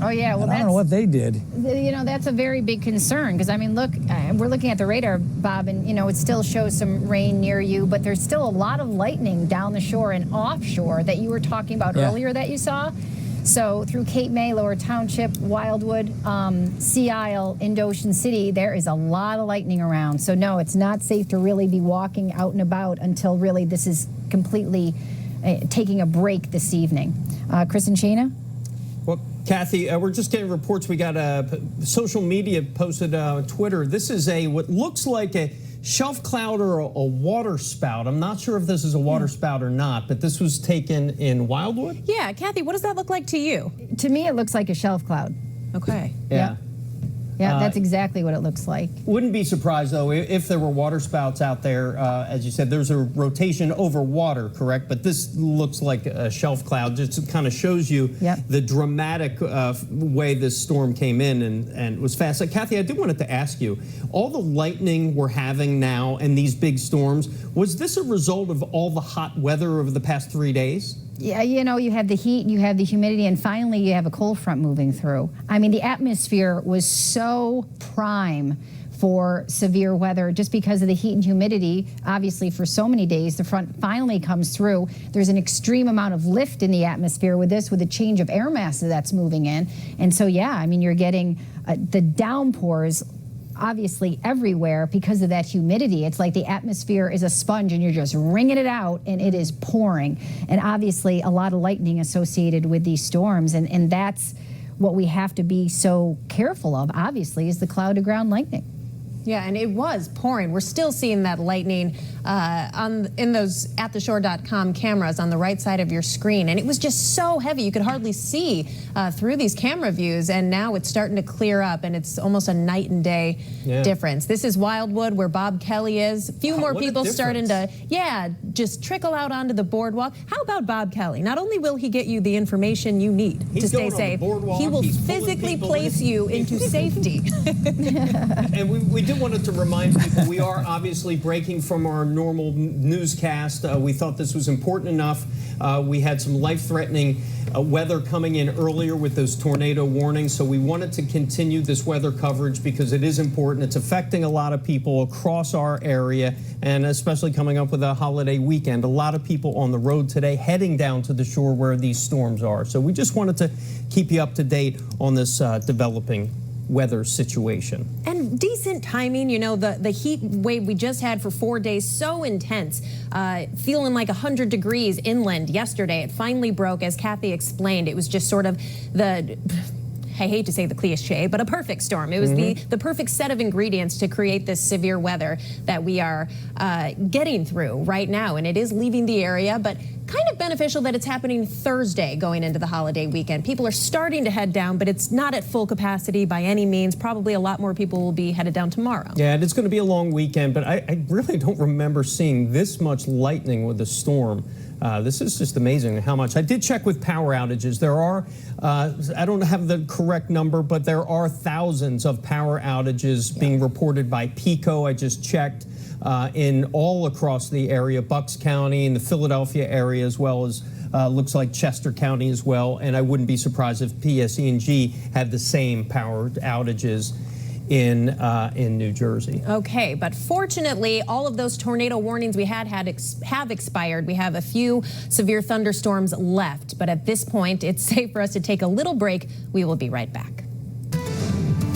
Oh, yeah. Well, I don't know what they did. You know, that's a very big concern, because, I mean, look, we're looking at the radar, Bob, and, you know, it still shows some rain near you, but there's still a lot of lightning down the shore and offshore that you were talking about earlier that you saw. So through Cape May, Lower Township, Wildwood, Sea Isle, into Ocean City, there is a lot of lightning around. So, no, it's not safe to really be walking out and about until really this is completely taking a break this evening. Chris and Shayna? Well, Kathy, we're just getting reports. We got social media posted on Twitter. This is what looks like a shelf cloud or a water spout. I'm not sure if this is a water spout or not, but this was taken in Wildwood? Yeah, Kathy, what does that look like to you? To me, it looks like a shelf cloud. Okay. Yeah. Yeah, that's exactly what it looks like. Wouldn't be surprised, though, if there were water spouts out there. As you said, there's a rotation over water, correct? But this looks like a shelf cloud. Just kind of shows you the dramatic way this storm came in and was fast. Kathy, I did want to ask you, all the lightning we're having now and these big storms, was this a result of all the hot weather over the past 3 days? Yeah, you know, you have the heat, you have the humidity, and finally you have a cold front moving through. I mean, the atmosphere was so prime for severe weather just because of the heat and humidity. Obviously, for so many days, the front finally comes through. There's an extreme amount of lift in the atmosphere with this, with the change of air mass that's moving in. And so, yeah, I mean, you're getting the downpours obviously everywhere because of that humidity. It's like the atmosphere is a sponge and you're just wringing it out and it is pouring. And obviously a lot of lightning associated with these storms. And that's what we have to be so careful of, obviously, is the cloud to ground lightning. Yeah, and it was pouring. We're still seeing that lightning in those attheshore.com cameras on the right side of your screen. And it was just so heavy, you could hardly see through these camera views. And now it's starting to clear up, and it's almost a night and day difference. This is Wildwood, where Bob Kelly is. A few more people starting to, just trickle out onto the boardwalk. How about Bob Kelly? Not only will he get you the information you need to stay safe, he will physically place you into safety. And we did want to remind people, we are obviously breaking from our normal newscast. We thought this was important enough. We had some life-threatening weather coming in earlier with those tornado warnings, so we wanted to continue this weather coverage because it is important. It's affecting a lot of people across our area, and especially coming up with a holiday weekend. A lot of people on the road today heading down to the shore where these storms are. So we just wanted to keep you up to date on this developing weather situation. And decent timing, you know, the heat wave we just had for 4 days, so intense, feeling like 100 degrees inland yesterday. It finally broke, as Kathy explained. It was just sort of I hate to say the cliche, but a perfect storm. It was the perfect set of ingredients to create this severe weather that we are getting through right now. And it is leaving the area, but kind of beneficial that it's happening Thursday going into the holiday weekend. People are starting to head down, but it's not at full capacity by any means. Probably a lot more people will be headed down tomorrow. Yeah, and it's going to be a long weekend, but I really don't remember seeing this much lightning with the storm. This is just amazing how much. I did check with power outages. There are, I don't have the correct number, but there are thousands of power outages being reported by PECO. I just checked in all across the area, Bucks County and the Philadelphia area, as well as looks like Chester County as well. And I wouldn't be surprised if PSE&G had the same power outages in New Jersey. Okay, but fortunately, all of those tornado warnings we have expired. We have a few severe thunderstorms left, but at this point, it's safe for us to take a little break. We will be right back.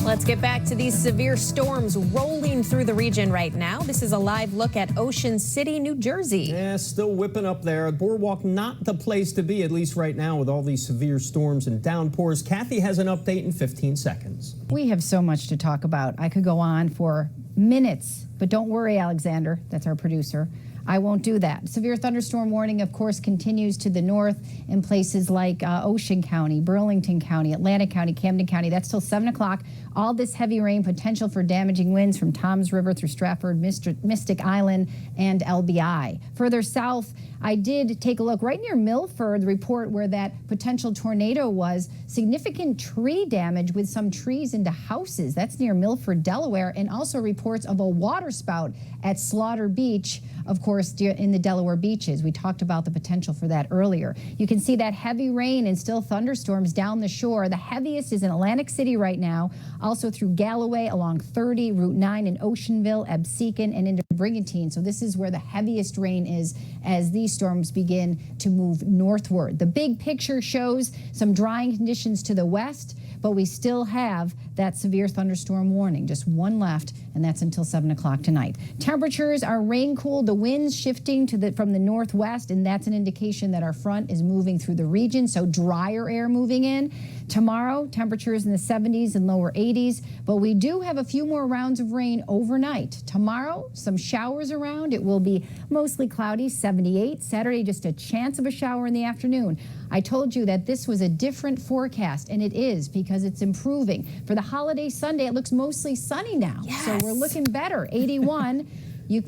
Let's get back to these severe storms rolling through the region right now. This is a live look at Ocean City, New Jersey. Yeah, still whipping up there. Boardwalk, not the place to be, at least right now, with all these severe storms and downpours. Kathy has an update in 15 seconds. We have so much to talk about. I could go on for minutes, but don't worry, Alexander, that's our producer. I won't do that. Severe thunderstorm warning, of course, continues to the north in places like Ocean County, Burlington County, Atlantic County, Camden County. That's till 7 o'clock. All this heavy rain, potential for damaging winds from Toms River through Stratford, Mystic Island, and LBI. Further south, I did take a look right near Milford, the report where that potential tornado was. Significant tree damage with some trees into houses. That's near Milford, Delaware, and also reports of a water spout at Slaughter Beach, of course, in the Delaware beaches. We talked about the potential for that earlier. You can see that heavy rain and still thunderstorms down the shore. The heaviest is in Atlantic City right now, also through Galloway, along 30, Route 9 in Oceanville, Absecon, and into Brigantine. So this is where the heaviest rain is as these storms begin to move northward. The big picture shows some drying conditions to the west, but we still have that severe thunderstorm warning. Just one left, and that's until 7 o'clock tonight. Temperatures are rain-cooled, the winds shifting from the northwest, and that's an indication that our front is moving through the region, so drier air moving in. Tomorrow, temperatures in the 70s and lower 80s, but we do have a few more rounds of rain overnight. Tomorrow, some showers around. It will be mostly cloudy, 78. Saturday, just a chance of a shower in the afternoon. I told you that this was a different forecast, and it is because it's improving. For the holiday Sunday, it looks mostly sunny now. Yes. So we're looking better. 81.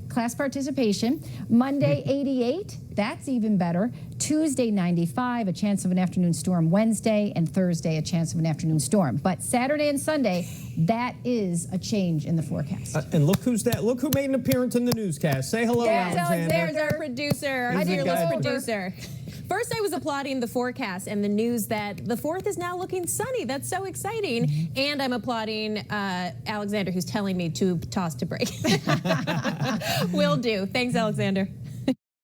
Class participation. Monday, 88. That's even better. Tuesday, 95. A chance of an afternoon storm Wednesday. And Thursday, a chance of an afternoon storm. But Saturday and Sunday, that is a change in the forecast. And look who's that. Look who made an appearance in the newscast. Say hello, Alexander. There's our producer, our fearless producer. First, I was applauding the forecast and the news that the 4th is now looking sunny. That's so exciting. And I'm applauding Alexander, who's telling me to toss to break. Will do. Thanks, Alexander.